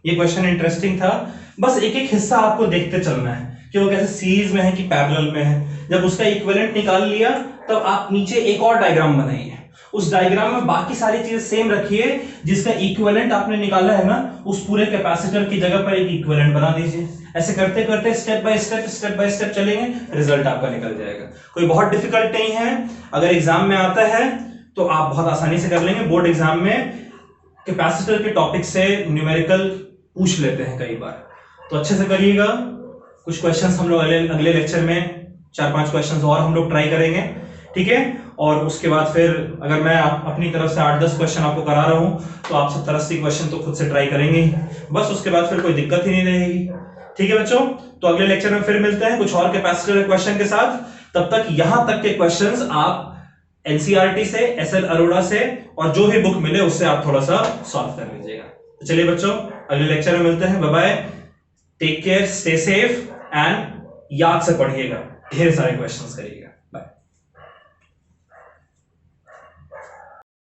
ये क्वेश्चन इंटरेस्टिंग था। बस एक एक हिस्सा आपको देखते चलना है कि वो कैसे सीरीज में है कि पैरेलल में है। जब उसका इक्विवेलेंट निकाल लिया तब आप नीचे एक और डायग्राम बनाइए, उस डायग्राम में बाकी सारी चीजें सेम रखिए, जिसका इक्विवेलेंट आपने निकाला है ना उस पूरे कैपेसिटर की जगह पर एक इक्विवेलेंट बना दीजिए। ऐसे करते करते स्टेप बाय स्टेप चलेंगे, रिजल्ट आपका निकल जाएगा। कोई बहुत डिफिकल्ट नहीं है, अगर एग्जाम में आता है तो आप बहुत आसानी से कर लेंगे। बोर्ड एग्जाम में कैपेसिटर के टॉपिक से न्यूमेरिकल पूछ लेते हैं कई बार, तो अच्छे से करिएगा। कुछ क्वेश्चंस हम लोग अगले लेक्चर में 4-5 क्वेश्चंस और हम लोग ट्राई करेंगे, ठीक है। और उसके बाद फिर अगर मैं अपनी तरफ से 8-10 क्वेश्चन आपको करा रहा हूं तो आप 70-80 क्वेश्चन तो खुद से ट्राई करेंगे ही, बस उसके बाद फिर कोई दिक्कत ही नहीं रहेगी, ठीक है बच्चों। तो अगले लेक्चर में फिर मिलते हैं कुछ और कैपेसिटर क्वेश्चन के साथ। तब तक यहां तक के क्वेश्चंस आप एनसीईआरटी से, एसएल अरोड़ा से और जो भी बुक मिले उससे आप थोड़ा सा सॉल्व कर लीजिएगा। तो चलिए बच्चों अगले लेक्चर में मिलते हैं, bye bye, take care, stay safe and याद से पढ़िएगा, ढेर सारे क्वेश्चंस करिएगा।